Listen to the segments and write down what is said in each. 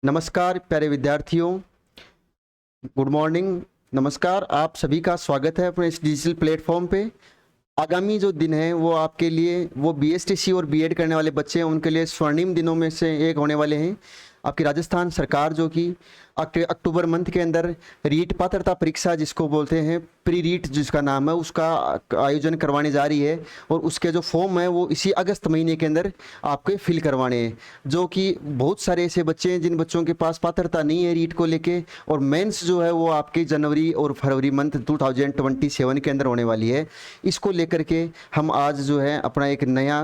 नमस्कार प्यारे विद्यार्थियों, गुड मॉर्निंग। नमस्कार, आप सभी का स्वागत है अपने इस डिजिटल प्लेटफॉर्म पे। आगामी जो दिन है वो आपके लिए, वो बीएसटीसी और बीएड करने वाले बच्चे हैं उनके लिए स्वर्णिम दिनों में से एक होने वाले हैं। आपकी राजस्थान सरकार जो कि अक्टूबर मंथ के अंदर रीट पात्रता परीक्षा जिसको बोलते हैं, प्री रीट जिसका नाम है, उसका आयोजन करवाने जा रही है। और उसके जो फॉर्म है वो इसी अगस्त महीने के अंदर आपके फिल करवाने हैं। जो कि बहुत सारे ऐसे बच्चे हैं जिन बच्चों के पास पात्रता नहीं है रीट को लेके, और मेंस जो है वो आपके जनवरी और फरवरी मंथ 2027 के अंदर होने वाली है। इसको लेकर के हम आज जो है अपना एक नया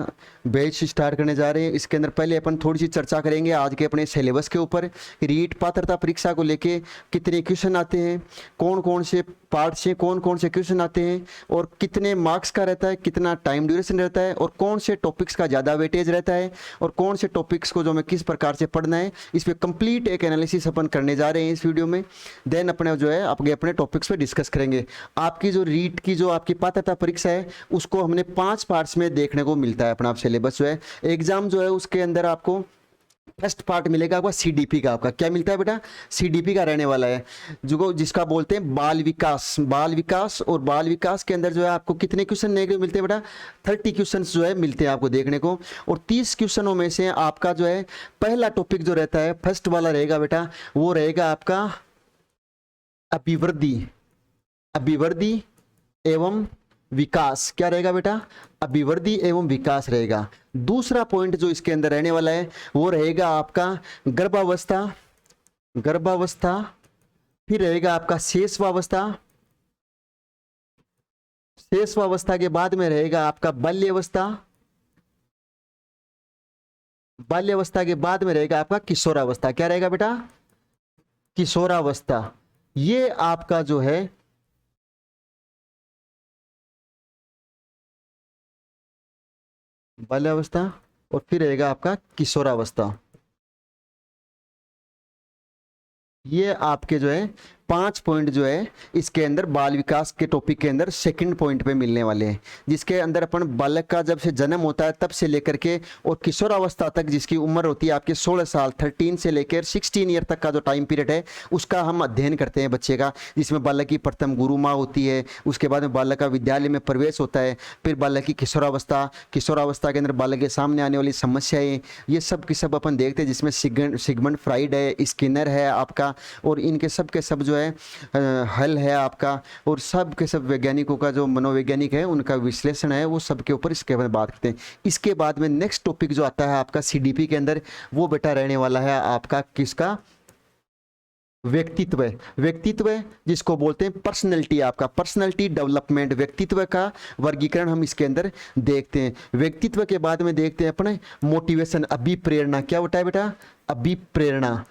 बैच स्टार्ट करने जा रहे हैं। इसके अंदर पहले अपन थोड़ी सी चर्चा करेंगे आज के अपने सिलेबस के ऊपर। रीट पात्रता परीक्षा को लेके कितने क्वेश्चन आते हैं, कौन कौन से पार्ट से कौन कौन से क्वेश्चन आते हैं, और कितने मार्क्स का रहता है, कितना टाइम ड्यूरेशन रहता है, और कौन से टॉपिक्स का ज़्यादा वेटेज रहता है, और कौन से टॉपिक्स को जो हमें किस प्रकार से पढ़ना है, इस पर कंप्लीट एक एनालिसिस अपन करने जा रहे हैं इस वीडियो में। देन अपने जो है अपने टॉपिक्स पे डिस्कस करेंगे। आपकी जो रीट की जो आपकी पात्रता परीक्षा है उसको हमने 5 पार्ट्स में देखने को मिलता है। अपना सिलेबस जो है एग्जाम जो है उसके अंदर आपको फर्स्ट पार्ट मिलेगा आपका सीडीपी का। आपका क्या मिलता है बेटा? सीडीपी का रहने वाला है, जो जिसका बोलते हैं बाल विकास। बाल विकास, और बाल विकास के अंदर जो है आपको कितने क्वेश्चन देखने को मिलते हैं बेटा? 30 क्वेश्चन जो है मिलते हैं आपको देखने को। और 30 क्वेश्चनों में से आपका जो है पहला टॉपिक जो रहता है, फर्स्ट वाला रहेगा बेटा, वो रहेगा आपका अभिवृद्धि। अभिवृद्धि एवं विकास। क्या रहेगा बेटा? अभिवृद्धि एवं विकास रहेगा। दूसरा पॉइंट जो इसके अंदर रहने वाला है वो रहेगा आपका गर्भावस्था। गर्भावस्था, फिर रहेगा आपका शेषवावस्था। शेषवावस्था के बाद में रहेगा आपका बाल्यावस्था। बाल्यावस्था के बाद में रहेगा आपका किशोरावस्था। क्या रहेगा बेटा? किशोरावस्था। ये आपका जो है बाल्यावस्था, और फिर रहेगा आपका किशोरावस्था। ये आपके जो है 5 पॉइंट जो है इसके अंदर बाल विकास के टॉपिक के अंदर सेकंड पॉइंट पे मिलने वाले हैं, जिसके अंदर अपन बालक का जब से जन्म होता है तब से लेकर के और किशोरावस्था तक, जिसकी उम्र होती है आपके 16 साल, 13 से लेकर 16 ईयर तक का जो टाइम पीरियड है उसका हम अध्ययन करते हैं बच्चे का। जिसमें बालक की प्रथम गुरु माँ होती है, उसके बाद में बालक का विद्यालय में प्रवेश होता है, फिर बालक की किशोरावस्था, किशोरावस्था के अंदर बालक के सामने आने वाली समस्याएं, ये सब की सब अपन देखते हैं। जिसमें सिगमंड फ्राइड है, स्किनर है आपका, और इनके सब के सब जो है हल है आपका, और सब के सब वैज्ञानिकों का जो मनोवैज्ञानिक है उनका विश्लेषण है, वो सब के ऊपर इसके बारे में बात करते हैं। इसके बाद में नेक्स्ट टॉपिक जो आता है आपका सीडीपी के अंदर, वो बेटा रहने वाला है आपका किसका? व्यक्तित्व। व्यक्तित्व जिसको बोलते हैं पर्सनैलिटी, आपका पर्सनैलिटी डेवलपमेंट, व्यक्तित्व का वर्गीकरण हम इसके अंदर देखते हैं। व्यक्तित्व के बाद में देखते हैं अपने मोटिवेशन, अभिप्रेरणा। क्या होता है बेटा? अभिप्रेरणा।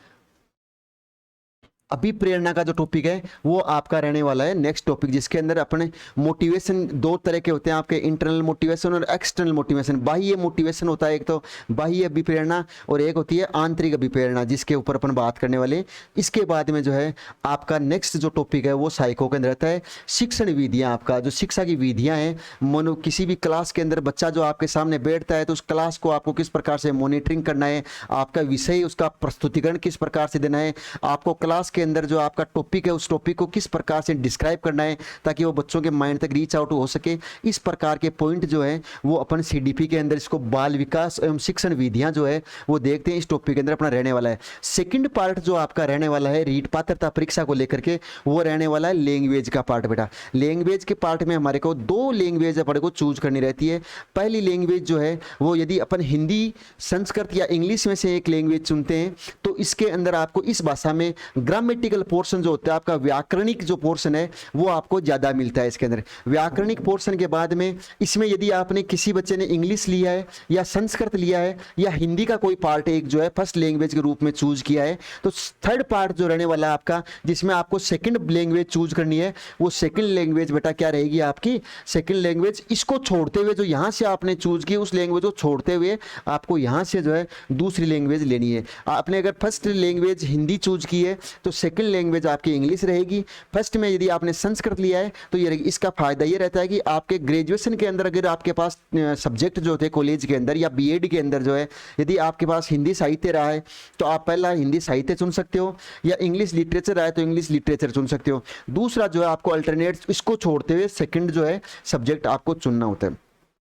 अभिप्रेरणा का जो टॉपिक है वो आपका रहने वाला है नेक्स्ट टॉपिक, जिसके अंदर अपने मोटिवेशन 2 तरह के होते हैं आपके, इंटरनल मोटिवेशन और एक्सटर्नल मोटिवेशन। बाह्य मोटिवेशन होता है एक तो बाह्य अभिप्रेरणा, और एक होती है आंतरिक अभिप्रेरणा, जिसके ऊपर अपन बात करने वाले। इसके बाद में जो है आपका नेक्स्ट जो टॉपिक है वो साइको के अंदर रहता है शिक्षण विधियाँ। आपका जो शिक्षा की विधियाँ हैं, किसी भी क्लास के अंदर बच्चा जो आपके सामने बैठता है तो उस क्लास को आपको किस प्रकार से मॉनिटरिंग करना है, आपका विषय उसका प्रस्तुतिकरण किस प्रकार से देना है, आपको क्लास के अंदर जो आपका टॉपिक है उस टॉपिक को किस प्रकार से डिस्क्राइब करना है ताकि वो बच्चों के माइंड तक रीच आउट हो सके। इस प्रकार के पॉइंट जो है वो अपन सीडीपी के अंदर इसको बाल विकास एवं शिक्षण विधियां जो है वो देखते हैं। इस टॉपिक के अंदर अपना रहने वाला है। सेकंड पार्ट जो आपका रहने वाला है रीट पात्रता परीक्षा को लेकर के, वो रहने वाला है लैंग्वेज का पार्ट बेटा। लैंग्वेज के पार्ट में हमारे को 2 लैंग्वेज अपने को चूज करनी रहती है। पहली लैंग्वेज जो है वो यदि अपन हिंदी, संस्कृत या इंग्लिश में से एक लैंग्वेज चुनते हैं तो इसके अंदर आपको इस भाषा में ग्रामेटिकल पोर्शन जो होता है आपका, व्याकरणिक जो पोर्शन है वो आपको ज्यादा मिलता है इसके अंदर। व्याकरणिक पोर्शन के बाद में इसमें यदि आपने किसी बच्चे ने इंग्लिश लिया है या संस्कृत लिया है या हिंदी का कोई पार्ट एक जो है फर्स्ट लैंग्वेज के रूप में चूज किया है, तो थर्ड पार्ट जो रहने वाला है आपका, जिसमें आपको सेकंड लैंग्वेज चूज करनी है, वो सेकंड लैंग्वेज बेटा क्या रहेगी आपकी? सेकंड लैंग्वेज इसको छोड़ते हुए, जो यहां से आपने चूज की उस लैंग्वेज को छोड़ते हुए आपको यहां से जो है दूसरी लैंग्वेज लेनी है। आपने अगर फर्स्ट लैंग्वेज हिंदी चूज की है तो सेकंड लैंग्वेज आपकी इंग्लिश रहेगी। फर्स्ट में यदि आपने संस्कृत लिया है तो ये इसका फायदा ये रहता है कि आपके ग्रेजुएशन के अंदर अगर आपके पास सब्जेक्ट जो थे कॉलेज के अंदर या बीएड के अंदर जो है, यदि आपके पास हिंदी साहित्य रहा है तो आप पहला हिंदी साहित्य चुन सकते हो, या इंग्लिश लिटरेचर रहा है तो इंग्लिश लिटरेचर चुन सकते हो। दूसरा जो है आपको अल्टरनेट इसको छोड़ते हुए सेकंड जो है सब्जेक्ट आपको चुनना होता है।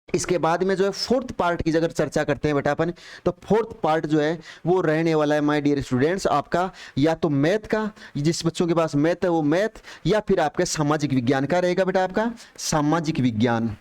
इसके बाद में जो है फोर्थ पार्ट की अगर चर्चा करते हैं बेटा अपन, तो फोर्थ पार्ट जो है वो रहने वाला है माय डियर स्टूडेंट्स आपका या तो मैथ का, जिस बच्चों के पास मैथ है वो मैथ, या फिर आपका सामाजिक विज्ञान का रहेगा बेटा, आपका सामाजिक विज्ञान,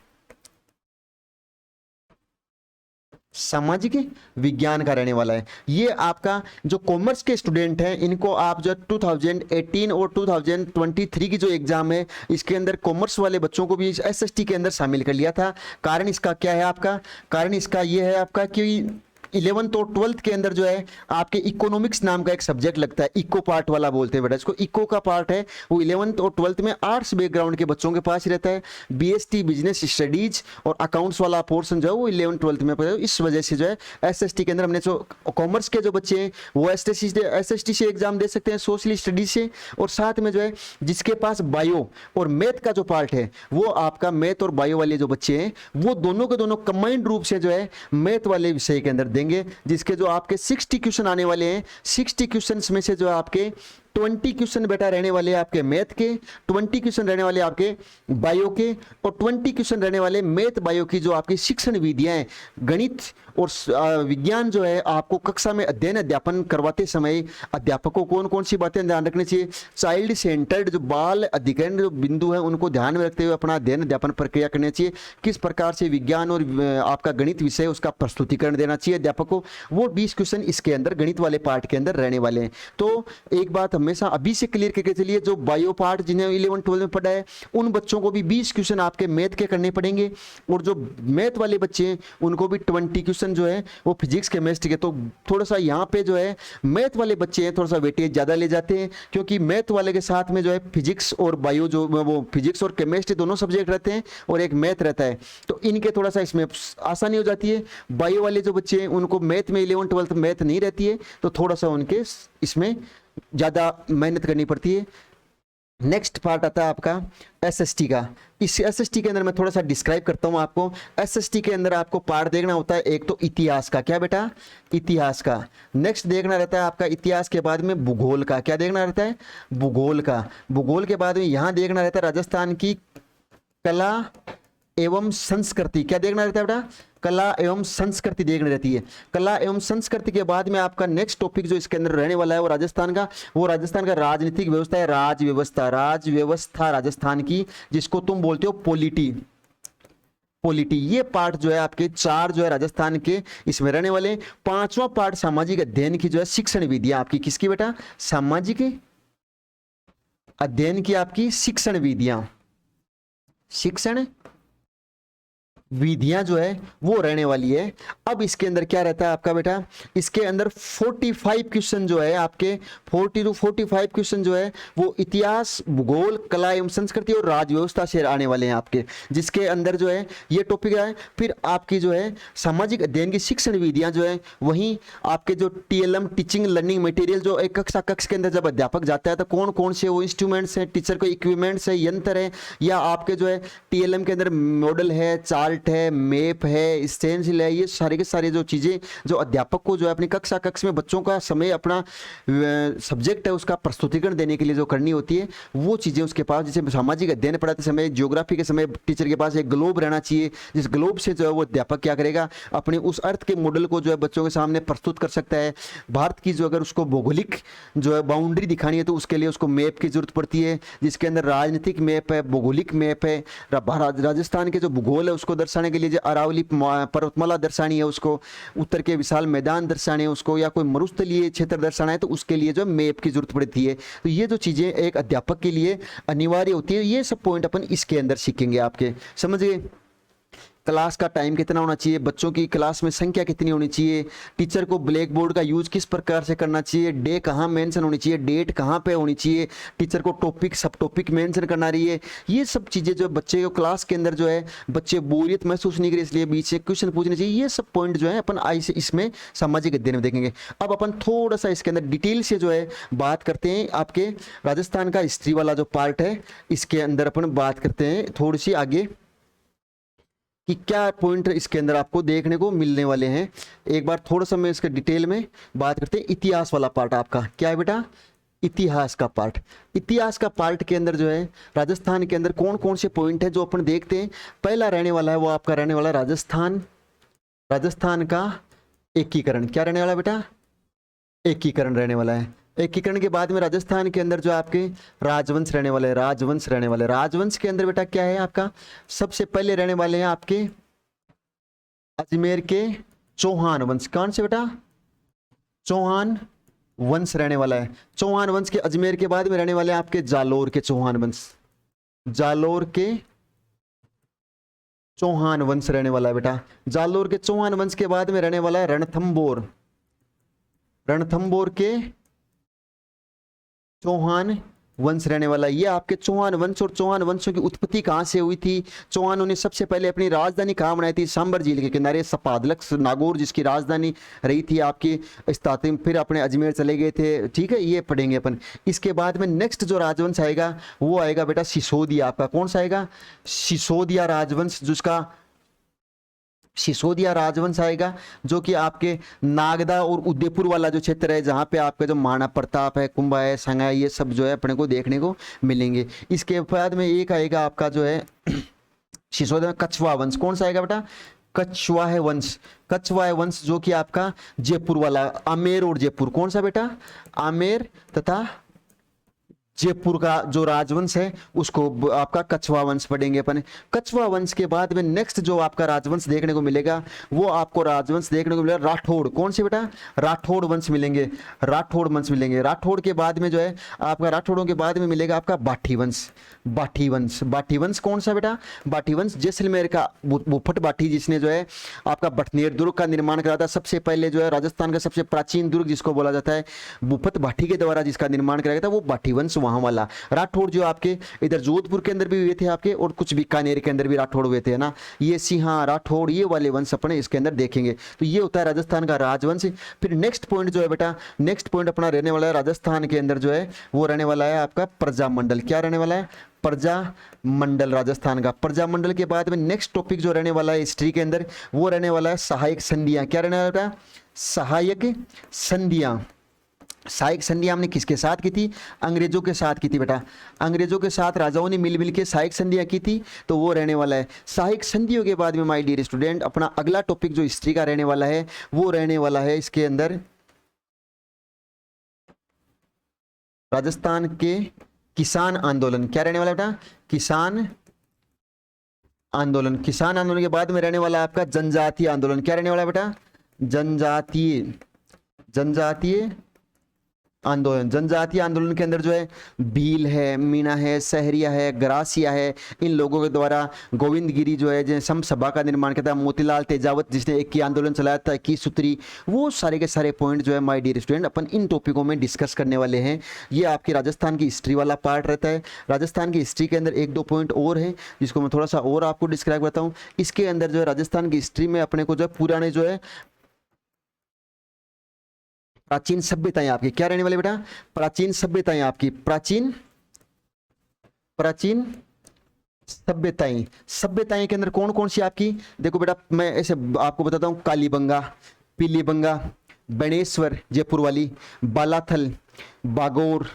सामाजिक विज्ञान का रहने वाला है। ये आपका जो कॉमर्स के स्टूडेंट हैं इनको आप जो 2018 और 2023 की जो एग्जाम है इसके अंदर कॉमर्स वाले बच्चों को भी एसएसटी के अंदर शामिल कर लिया था। कारण इसका क्या है आपका, कारण इसका ये है आपका कि 11th और 12th के अंदर जो है आपके इकोनॉमिक्स नाम का एक सब्जेक्ट लगता है, इको पार्ट वाला बोलते हैं बेटा इसको, इको का पार्ट है वो 11th और 12th में आर्ट्स बैकग्राउंड के बच्चों के पास रहता है। बीएसटी बिजनेस स्टडीज और अकाउंट्स वाला पोर्शन जो है वो 11th 12th में पढ़े। इस वजह से जो है एसएसटी के अंदर हमने जो कॉमर्स के जो बच्चे हैं वो एसएसटी से एग्जाम दे सकते हैं, सोशल स्टडीज से, और साथ में जो है जिसके पास बायो और मैथ का जो पार्ट है वो आपका मैथ और बायो वाले जो बच्चे हैं वो दोनों के दोनों कंबाइंड रूप से जो है मैथ वाले विषय के अंदर देंगे, जिसके जो आपके 60 क्वेश्चन आने वाले हैं। 60 क्वेश्चंस में से जो आपके 20 क्वेश्चन बेटा रहने वाले आपके मैथ के, 20 क्वेश्चन रहने वाले आपके बायो के, और 20 क्वेश्चन रहने वाले मैथ बायो की जो आपकी शिक्षण विधियां हैं, गणित और विज्ञान जो है आपको कक्षा में अध्ययन अध्यापन करवाते समय अध्यापकों को कौन कौन सी बातें ध्यान रखनी चाहिए, चाइल्ड सेंटर्ड जो बाल अधिकरण जो बिंदु है उनको ध्यान में रखते हुए अपना अध्ययन अध्यापन प्रक्रिया करनी चाहिए, किस प्रकार से विज्ञान और आपका गणित विषय उसका प्रस्तुतिकरण देना चाहिए अध्यापक को, वो 20 क्वेश्चन इसके अंदर गणित वाले पार्ट के अंदर रहने वाले हैं। तो एक बात हमेशा अभी से क्लियर करके चलिए, जो बायो पार्ट जिन्हें 11 12 में पढ़ा है उन बच्चों को भी 20 क्वेश्चन आपके मैथ के करने पड़ेंगे, और जो मैथ वाले बच्चे हैं उनको भी 20 क्वेश्चन जो है वो फिजिक्स केमिस्ट्री के। तो थोड़ा सा यहाँ पे जो है मैथ वाले बच्चे हैं थोड़ा सा वेटेज ज्यादा ले जाते हैं, क्योंकि मैथ वाले के साथ में जो है फिजिक्स और बायो जो वो फिजिक्स और केमिस्ट्री दोनों सब्जेक्ट रहते हैं और एक मैथ रहता है, तो इनके थोड़ा सा इसमें आसानी हो जाती है। बायो वाले जो बच्चे हैं उनको मैथ में 11 12 मैथ नहीं रहती है, तो थोड़ा सा उनके इसमें ज्यादा मेहनत करनी पड़ती है। नेक्स्ट पार्ट आता है आपका एसएसटी का। इस एसएसटी के अंदर मैं थोड़ा सा डिस्क्राइब करता हूं आपको। एसएसटी के अंदर आपको पार्ट देखना होता है एक तो इतिहास का, क्या बेटा, इतिहास का। नेक्स्ट देखना रहता है आपका इतिहास के बाद में भूगोल का, क्या देखना रहता है, भूगोल का। भूगोल के बाद में यहां देखना रहता है राजस्थान की कला एवं संस्कृति, क्या देखना रहता है बेटा, कला एवं संस्कृति देखनी रहती है। कला एवं संस्कृति के बाद में आपका नेक्स्ट टॉपिक जो इसके अंदर रहने वाला है वो राजस्थान का राजनीतिक व्यवस्था है, राजव्यवस्था राजस्थान की, जिसको तुम बोलते हो पॉलिटी। ये पार्ट जो है आपके 4 जो है राजस्थान के इसमें रहने वाले। 5वां पार्ट सामाजिक अध्ययन की जो है शिक्षण विधियां आपकी, किसकी बेटा, सामाजिक अध्ययन की आपकी शिक्षण विधियां जो है वो रहने वाली है। अब इसके अंदर क्या रहता है आपका बेटा, इसके अंदर 45 क्वेश्चन जो है आपके 40 to 45 क्वेश्चन जो है वो इतिहास, भूगोल, कला एवं संस्कृति और राजव्यवस्था से आने वाले हैं आपके, जिसके अंदर जो है ये टॉपिक है। फिर आपकी जो है सामाजिक अध्ययन की शिक्षण विधियां जो है, वहीं आपके जो टीएलएम टीचिंग लर्निंग मटेरियल जो एक कक्ष के अंदर जब अध्यापक जाता है तो कौन कौन से वो इंस्ट्रूमेंट्स हैं, टीचर को इक्विपमेंट्स है, यंत्र है, या आपके जो है टीएलएम के अंदर मॉडल है, चार्ट है, मैप है, स्टेंसिल है, ये सारे के सारे जो चीजें जो अध्यापक को जो है अपनी कक्ष में बच्चों का समय अपना सब्जेक्ट है उसका प्रस्तुतिकरण देने के लिए जो करनी होती है वो चीजें उसके पास। जैसे सामाजिक अध्ययन पढ़ाते समय, ज्योग्राफी के समय टीचर के पास एक ग्लोब रहना चाहिए, जिस ग्लोब से जो है वो अध्यापक क्या करेगा, अपने उस अर्थ के मॉडल को जो है बच्चों के सामने प्रस्तुत कर सकता है। भारत की जो अगर उसको भौगोलिक जो है बाउंड्री दिखानी है तो उसके लिए उसको मैप की जरूरत पड़ती है, जिसके अंदर राजनीतिक मैप है, भौगोलिक मैप है। राजस्थान के जो भूगोल है उसको दर्शाने के लिए जो अरावली पर्वतमाला दर्शानी है, उसको उत्तर के विशाल मैदान दर्शाने हैं उसको, या कोई मरुस्थलीय क्षेत्र दर्शाना है तो उसके लिए जो मैप की जरूरत पड़ती है। तो ये जो चीजें एक अध्यापक के लिए अनिवार्य होती है, ये सब पॉइंट अपन इसके अंदर सीखेंगे आपके, समझ गए। क्लास का टाइम कितना होना चाहिए, बच्चों की क्लास में संख्या कितनी होनी चाहिए, टीचर को ब्लैक बोर्ड का यूज किस प्रकार से करना चाहिए, डे कहाँ मेंशन होनी चाहिए, डेट कहाँ पे होनी चाहिए, टीचर को टॉपिक सब टॉपिक मेंशन करना रही है, ये सब चीज़ें जो बच्चे को क्लास के अंदर जो है बच्चे बोरियत महसूस नहीं करें इसलिए बीच से क्वेश्चन पूछने चाहिए, ये सब पॉइंट जो है अपन आई से इसमें सामाजिक अध्ययन में देखेंगे। अब अपन थोड़ा सा इसके अंदर डिटेल से जो है बात करते हैं, आपके राजस्थान का हिस्ट्री वाला जो पार्ट है इसके अंदर अपन बात करते हैं थोड़ी सी आगे कि क्या पॉइंट इसके अंदर आपको देखने को मिलने वाले हैं। एक बार थोड़ा सा मैं इसके डिटेल में बात करते हैं। इतिहास वाला पार्ट आपका क्या है बेटा, इतिहास का पार्ट। इतिहास का पार्ट के अंदर जो है राजस्थान के अंदर कौन कौन से पॉइंट है जो अपन देखते हैं। पहला रहने वाला है वो आपका रहने वाला राजस्थान, राजस्थान का एकीकरण। क्या रहने वाला है बेटा, एकीकरण रहने वाला है। एकीकरण के बाद में राजस्थान के अंदर जो आपके राजवंश रहने वाले, राजवंश रहने वाले। राजवंश के अंदर बेटा क्या है आपका, सबसे पहले रहने वाले हैं आपके अजमेर के चौहान वंश। कौन से बेटा, चौहान वंश रहने वाला है। चौहान वंश के अजमेर के बाद में रहने वाले हैं आपके जालोर के चौहान वंश, जालोर के चौहान वंश रहने वाला है बेटा। जालोर के चौहान वंश के बाद में रहने वाला है रणथंबोर, रणथंबोर के चौहान वंश रहने वाला। ये आपके चौहान वंश और चौहान वंशों की उत्पत्ति कहाँ से हुई थी। चौहानों ने सबसे पहले अपनी राजधानी कहाँ बनाई थी, सांबर झील के किनारे सपादलक नागौर जिसकी राजधानी रही थी आपकी स्टार्टिंग, फिर अपने अजमेर चले गए थे। ठीक है, ये पढ़ेंगे अपन। इसके बाद में नेक्स्ट जो राजवंश आएगा वो आएगा बेटा सिसोदिया आपका। कौन सा आएगा, सिसोदिया राजवंश, जिसका सिसोदिया राजवंश आएगा जो कि आपके नागदा और उदयपुर वाला जो क्षेत्र है जहाँ पे आपका जो महाराणा प्रताप है, कुंभा है, संगा है, ये सब जो है अपने को देखने को मिलेंगे। इसके बाद में एक आएगा आपका जो है सिसोदिया कछवा वंश। कौन सा आएगा बेटा, कछवा है वंश। कछवा है वंश जो कि आपका जयपुर वाला, आमेर और जयपुर। कौन सा बेटा, आमेर तथा जयपुर का जो राजवंश है उसको आपका कछवा वंश पढ़ेंगे अपन। कछवा वंश के बाद में नेक्स्ट जो आपका राजवंश देखने को मिलेगा वो आपको राजवंश देखने को मिलेगा राठौड़। कौन से बेटा, राठौड़ वंश मिलेंगे, राठौड़ वंश मिलेंगे। राठौड़ के बाद में जो है आपका राठौड़ों के बाद में मिलेगा आपका बाठी वंश, बाठी वंश। बाठी वंश कौन सा बेटा, बाठी वंश जैसलमेर का बुफट बाठी जिसने जो है आपका बटनेर दुर्ग का निर्माण करा था। सबसे पहले जो है राजस्थान का सबसे प्राचीन दुर्ग जिसको बोला जाता है बुफट बाठी के द्वारा जिसका निर्माण कराया था वो बाठी वंश वहां वाला। राठौड़ जो आपके इधर जोधपुर के अंदर भी हुए थे आपके, और कुछ बीकानेर के अंदर भी राठौड़ हुए थे ना। ये सिंहा राठौड़ ये वाले वंश अपने इसके अंदर देखेंगे। तो ये होता है राजस्थान का राजवंश। फिर नेक्स्ट पॉइंट जो है बेटा, नेक्स्ट पॉइंट अपना रहने वाला है राजस्थान के अंदर जो है वो रहने वाला है आपका प्रजामंडल। क्या रहने वाला है, प्रजामंडल राजस्थान का। प्रजामंडल के बाद में नेक्स्ट टॉपिक जो रहने वाला है हिस्ट्री के अंदर वो रहने वाला है सहायक संधियां। क्या रहने वाला है, सहायक संधियां। सहायक संधियां हमने किसके साथ की थी, अंग्रेजों के साथ की थी बेटा। अंग्रेजों के साथ राजाओं ने मिल के सहायक संधियां की थी, तो वो रहने वाला है। सहायक संधियों के बाद में माय डियर स्टूडेंट अपना अगला टॉपिक जो हिस्ट्री का रहने वाला है वो रहने वाला है इसके अंदर राजस्थान के किसान आंदोलन। क्या रहने वाला बेटा, किसान आंदोलन। किसान आंदोलन के बाद में रहने वाला आपका जनजातीय आंदोलन। क्या रहने वाला बेटा, जनजातीय, जनजातीय आंदोलन। जनजातीय आंदोलन के अंदर जो है भील है, मीणा है, सहरिया है, ग्रासिया है, इन लोगों के द्वारा गोविंद गिरी जो है जिन्हें सम सभा का निर्माण किया था, मोतीलाल तेजावत जिसने एक की आंदोलन चलाया था, 21 सूत्री, वो सारे के सारे पॉइंट जो है माय डियर स्टूडेंट अपन इन टॉपिकों में डिस्कस करने वाले हैं। ये आपकी राजस्थान की हिस्ट्री वाला पार्ट रहता है। राजस्थान की हिस्ट्री के अंदर एक दो पॉइंट और हैं जिसको मैं थोड़ा सा और आपको डिस्क्राइब करता हूँ। इसके अंदर जो है राजस्थान की हिस्ट्री में अपने को जो है पुराने जो है प्राचीन सभ्यताएं आपकी क्या रहने वाली बेटा, प्राचीन सभ्यताएं आपकी, प्राचीन प्राचीन सभ्यताएं। सभ्यताएं के अंदर कौन कौन सी आपकी, देखो बेटा मैं ऐसे आपको बताता हूँ, कालीबंगा, पीलीबंगा, बनेश्वर जयपुर वाली, बालाथल, बागोर,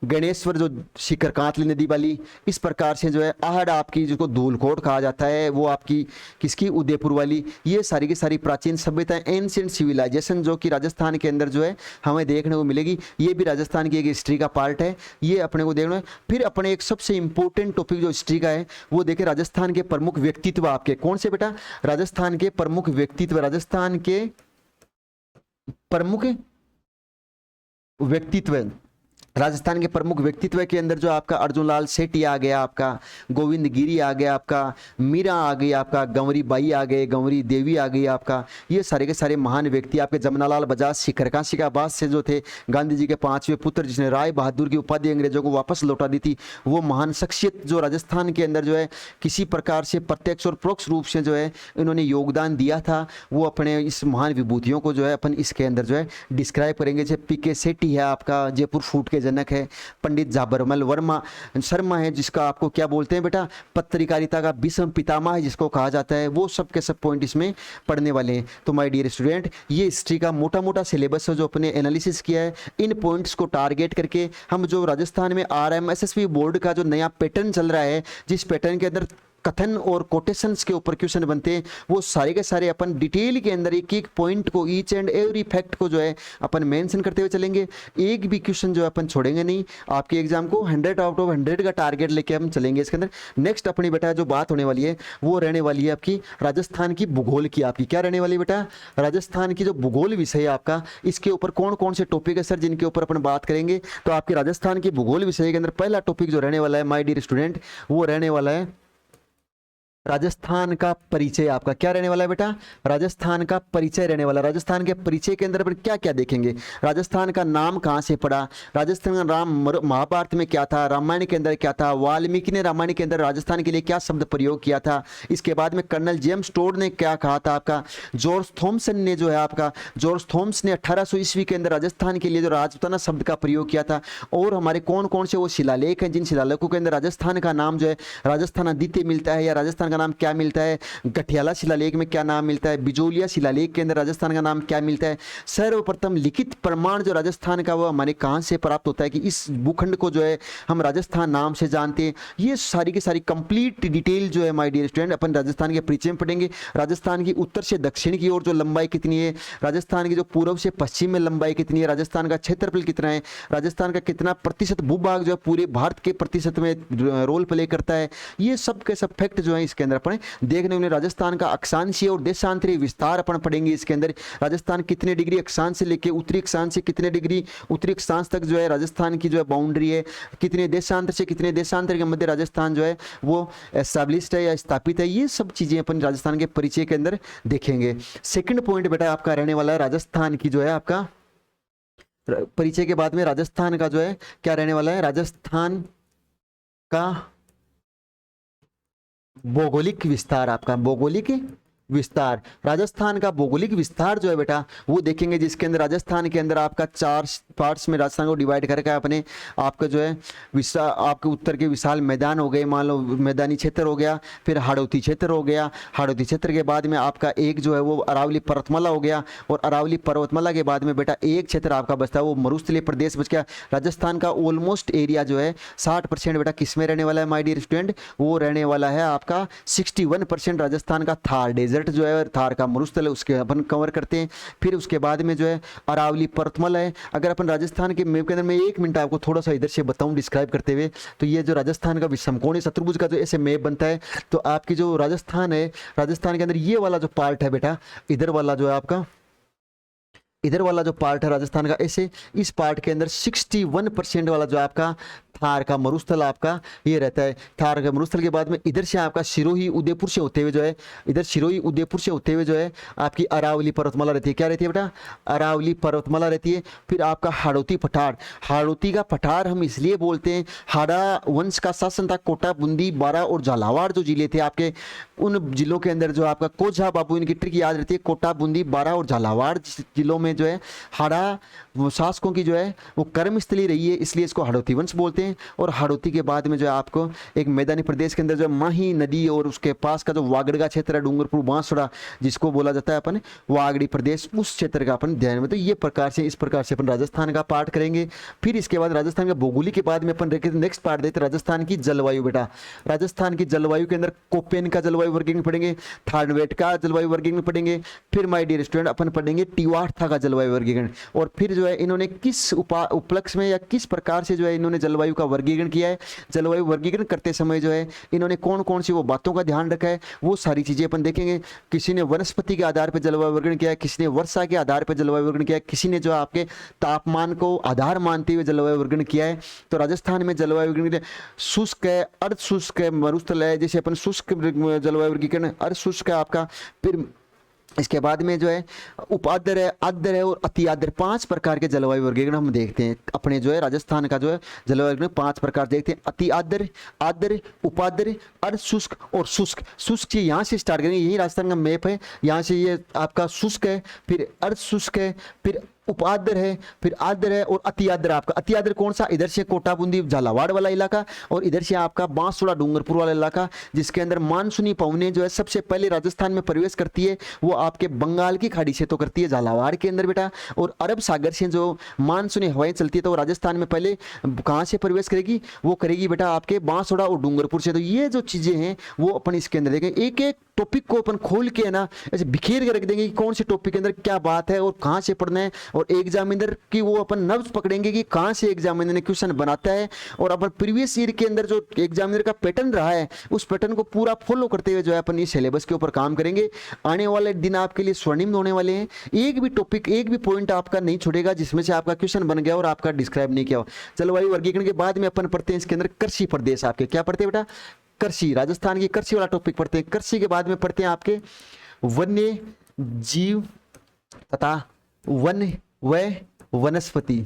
गणेश्वर जो शिखरकांतली नदी वाली, इस प्रकार से जो है आहड़ आपकी जिसको धूलकोट कहा जाता है वो आपकी किसकी, उदयपुर वाली। ये सारी की सारी प्राचीन सभ्यताएं, एंशिएंट सिविलाइजेशन जो कि राजस्थान के अंदर जो है हमें देखने को मिलेगी। ये भी राजस्थान की एक हिस्ट्री का पार्ट है, ये अपने को देखना है। फिर अपने एक सबसे इंपॉर्टेंट टॉपिक जो हिस्ट्री का है वो देखे राजस्थान के प्रमुख व्यक्तित्व आपके। कौन से बेटा, राजस्थान के प्रमुख व्यक्तित्व, राजस्थान के प्रमुख व्यक्तित्व। राजस्थान के प्रमुख व्यक्तित्व के अंदर जो आपका अर्जुन लाल सेठी आ गया, आपका गोविंद गिरी आ गया, आपका मीरा आ गई, आपका गंवरी बाई आ गए, गंवरी देवी आ गई आपका, ये सारे के सारे महान व्यक्ति। आपके जमनालाल बजाज सिकरकाशीकाबाद से जो थे, गांधी जी के 5वें पुत्र जिसने राय बहादुर की उपाधि अंग्रेजों को वापस लौटा दी थी, वो महान शख्सियत जो राजस्थान के अंदर जो है किसी प्रकार से प्रत्यक्ष और परोक्ष रूप से जो है इन्होंने योगदान दिया था, वो अपने इस महान विभूतियों को जो है अपन इसके अंदर जो है डिस्क्राइब करेंगे। जैसे पीके सेठी है आपका, जयपुर फूट के जनक है। पंडित जाबरमल वर्मा शर्मा है, जिसका आपको क्या बोलते हैं बेटा, पत्रकारिता का विश्व पितामह है जिसको कहा जाता है। वो सब के सब पॉइंट इसमें पढ़ने वाले हैं। तो माय डियर स्टूडेंट, ये हिस्ट्री का मोटा मोटा सिलेबस है जो अपने एनालिसिस किया है। इन पॉइंट्स को टारगेट करके हम जो राजस्थान में RMSSB बोर्ड का जो नया पैटर्न चल रहा है, जिस पैटर्न के अंदर कथन और कोटेशंस के ऊपर क्वेश्चन बनते हैं, वो सारे के सारे अपन डिटेल के अंदर एक एक पॉइंट को, ईच एंड एवरी फैक्ट को जो है अपन मेंशन करते हुए चलेंगे। एक भी क्वेश्चन जो है अपन छोड़ेंगे नहीं। आपके एग्जाम को 100 आउट ऑफ 100 का टारगेट लेके हम चलेंगे इसके अंदर। नेक्स्ट अपनी बेटा जो बात होने वाली है वो रहने वाली है आपकी राजस्थान की भूगोल की। आपकी क्या रहने वाली है बेटा, राजस्थान की जो भूगोल विषय है आपका, इसके ऊपर कौन कौन से टॉपिक है सर जिनके ऊपर अपन बात करेंगे। तो आपके राजस्थान की भूगोल विषय के अंदर पहला टॉपिक जो रहने वाला है माय डियर स्टूडेंट, वो रहने वाला है राजस्थान का परिचय। आपका क्या रहने वाला है बेटा, राजस्थान का परिचय रहने वाला। राजस्थान के परिचय के अंदर अपन क्या क्या देखेंगे, राजस्थान का नाम कहाँ से पड़ा, राजस्थान का नाम महाभारत में क्या था, रामायण के अंदर क्या था, वाल्मीकि ने रामायण के अंदर राजस्थान के लिए क्या शब्द प्रयोग किया था। इसके बाद में कर्नल जेम्स टोड ने क्या कहा था। आपका जॉर्ज थॉमसन ने जो है, आपका जॉर्ज थॉमस ने 1800 ईस्वी के अंदर राजस्थान के लिए जो राजपुताना शब्द का प्रयोग किया था। और हमारे कौन कौन से वो शिलालेख हैं जिन शिलालेखों के अंदर राजस्थान का नाम जो है राजस्थान आदित्य मिलता है, या राजस्थान का नाम क्या मिलता है। गठियाला शिलालेख में क्या नाम मिलता है, बिजोलिया शिलालेख के अंदर राजस्थान का नाम क्या मिलता है। सर्वप्रथम लिखित प्रमाण जो राजस्थान का वो हमारे कहां से प्राप्त होता है कि इस भूखंड को जो है हम राजस्थान नाम से जानते हैं। ये सारी की सारी कंप्लीट डिटेल जो है माय डियर स्टूडेंट अपन राजस्थान के परिचय में पढ़ेंगे। राजस्थान की उत्तर से दक्षिण की ओर जो लंबाई कितनी है, राजस्थान की जो पूर्व से पश्चिम में लंबाई कितनी है, राजस्थान का क्षेत्रफल कितना है, राजस्थान का कितना प्रतिशत भूभाग जो है पूरे भारत के प्रतिशत में रोल प्ले करता है। ये सब के सब फैक्ट जो है इसके अंदर अपन देखने में। राजस्थान का अक्षांशीय और देशांतरीय विस्तार अपन पढ़ेंगे इसके अंदर। राजस्थान कितने डिग्री अक्षांश से लेके उत्तरी अक्षांश से कितने डिग्री उत्तरी अक्षांश तक जो है राजस्थान की जो है बाउंड्री है, कितने देशांतर से कितने देशांतर के मध्य राजस्थान जो है वो एस्टैब्लिश्ड है या स्थापित है। ये सब चीजें अपन राजस्थान के परिचय के अंदर देखेंगे। सेकंड पॉइंट बेटा आपका रहने वाला है राजस्थान की जो है आपका परिचय के बाद में राजस्थान का जो है क्या रहने वाला है, राजस्थान का भौगोलिक विस्तार। आपका भौगोलिक विस्तार, राजस्थान का भौगोलिक विस्तार जो है बेटा वो देखेंगे, जिसके अंदर राजस्थान के अंदर आपका 4 पार्ट्स में राजस्थान को डिवाइड करके अपने आपका जो है आपके उत्तर के विशाल मैदान हो गए, मान लो मैदानी क्षेत्र हो गया, फिर हाड़ौती क्षेत्र हो गया, हाड़ौती क्षेत्र के बाद में आपका एक जो है वो अरावली पर्वतमाला हो गया, और अरावली पर्वतमाला के बाद में बेटा एक क्षेत्र आपका बचता है वो मरुस्थलीय प्रदेश बच गया। राजस्थान का ऑलमोस्ट एरिया जो है 60% बेटा किस में रहने वाला है माय डियर स्टूडेंट, वो रहने वाला है आपका 61% राजस्थान का थार डेजर्ट जो है, थार का मरुस्थल है, उसके अपन कवर करते हैं। फिर उसके बाद में जो है अरावली पर्वतमाला है। अगर अपन राजस्थान के मैप के अंदर मैं 1 मिनट आपको थोड़ा सा इधर से बताऊं डिस्क्राइब करते हुए, तो ये जो राजस्थान का समकोणीय शत्रुभुज का जो ऐसे मैप बनता है, तो आपकी जो राजस्थान है, राजस्थान के अंदर ये वाला जो पार्ट है बेटा, इधर वाला जो है आपका, इधर वाला जो पार्ट है राजस्थान का ऐसे, इस पार्ट के अंदर 61% वाला जो आपका थार का मरुस्थल आपका ये रहता है। थार का मरुस्थल के बाद में इधर से आपका सिरोही उदयपुर से होते हुए जो है, इधर सिरोही उदयपुर से होते हुए जो है आपकी अरावली पर्वतमाला रहती है। क्या रहती है बेटा, अरावली पर्वतमाला रहती है। फिर आपका हाड़ौती पठार, हाड़ौती का पठार हम इसलिए बोलते हैं, हाड़ा वंश का शासन था, कोटा, बूंदी, बारा और झालावाड़ जो जिले थे आपके, उन जिलों के अंदर जो आपका कोझा बाबू, इनकी ट्रिक याद रहती है, कोटा, बूंदी, बारा और झालावाड़ जिलों में जो है हाड़ा शासकों की जो है वो कर्मस्थली रही है, इसलिए इसको हाड़ौती वंश बोलते हैं। और हाड़ौती के बाद में जो है आपको एक मैदानी प्रदेश के अंदर जो माही नदी और उसके पास का जो वागड़ क्षेत्र है, डूंगरपुर बांसवाड़ा जिसको बोला जाता है अपन वागड़ी प्रदेश, उस क्षेत्र का अपन ध्यान में। तो ये प्रकार से इस प्रकार से अपन राजस्थान का पार्ट करेंगे। फिर इसके बाद राजस्थान का भौगोलिक के बाद में अपन नेक्स्ट पार्ट देते राजस्थान की जलवायु। बेटा राजस्थान की जलवायु के अंदर कोपेन का जलवायु वर्गीकरण पढ़ेंगे, थार्डवेट का जलवायु वर्गीकरण पढ़ेंगे, फिर माय डियर स्टूडेंट अपन पढ़ेंगे टिवाठा का जलवायु वर्गीकरण, और फिर जो है इन्होंने किस उपलक्ष्य में या किस प्रकार से जो है इन्होंने जलवायु का वर्गीकरण किया है, जलवायु वर्गीकरण करते समय जो है इन्होंने कौन कौन सी वो बातों का ध्यान रखा है, वो सारी चीजें अपन देखेंगे। किसी ने वनस्पति के आधार पर जलवायु वर्गीकरण किया है, किसी ने वर्षा के आधार पर जलवायु वर्गीकरण किया है, किसी ने जो आपके तापमान को आधार मानते हुए जलवायु वर्गीकरण किया है। तो राजस्थान में जलवायु वर्गीकरण शुष्क है, अर्ध शुष्क है, मरुस्थल है, जैसे अपन शुष्क जलवायु वर्गीकरण, अर्ध शुष्क है आपका, फिर इसके बाद में जो है उपाद्र है, आर्द्र है और अति आर्द्र, 5 प्रकार के जलवायु वर्गीकरण हम देखते हैं। अपने जो है राजस्थान का जो है जलवायु वर्गीकरण 5 प्रकार देखते हैं, अति आर्द्र, आर्द्र, उपाद्र, अर्ध शुष्क और शुष्क। शुष्क यहाँ से स्टार्ट करेंगे, यही राजस्थान का मैप है, यहाँ से ये आपका शुष्क है, फिर अर्ध शुष्क है, फिर उपाद्र है, फिर आर्द्र है और अति आर्द्र। आपका अति आर्द्र कौन सा, इधर से कोटा बूंदी झालावाड़ वाला इलाका और इधर से आपका बांसवाड़ा डूंगरपुर वाला इलाका, जिसके अंदर मानसूनी पवनें जो है सबसे पहले राजस्थान में प्रवेश करती है, वो आपके बंगाल की खाड़ी से तो करती है झालावाड़ के अंदर बेटा, और अरब सागर से जो मानसूनी हवाएं चलती है तो वो राजस्थान में पहले कहाँ से प्रवेश करेगी, वो करेगी बेटा आपके बांसवाड़ा और डूंगरपुर से। तो ये जो चीजें हैं वो अपन इसके अंदर देखें, एक एक टॉपिक को अपन खोल के ना ऐसे बिखेर के रख देंगे कि कौन से टॉपिक के अंदर क्या बात है और कहाँ से पढ़ना है, और एग्जामिनर की वो अपन नब्ज पकड़ेंगे कि कहाँ से एग्जामिनर ने क्वेश्चन बनाता है, और अपन प्रीवियस ईयर के अंदर जो एग्जामिनर का पैटर्न रहा है उस पैटर्न को पूरा फॉलो करते हुए जो है अपन इस सिलेबस के ऊपर काम करेंगे। आने वाले दिन आपके लिए स्वर्णिम होने वाले हैं, एक भी टॉपिक, एक भी पॉइंट आपका नहीं छूटेगा जिसमें से आपका क्वेश्चन बन गया और आपका डिस्क्राइब नहीं किया हो। जलवायु वर्गीकरण के बाद में अपन पढ़ते हैं इसके अंदर कृषि प्रदेश, आपके क्या पढ़ते हैं बेटा, कृषि, राजस्थान की कृषि वाला टॉपिक पढ़ते हैं। कृषि के बाद में पढ़ते हैं आपके वन्य जीव तथा वन व वनस्पति।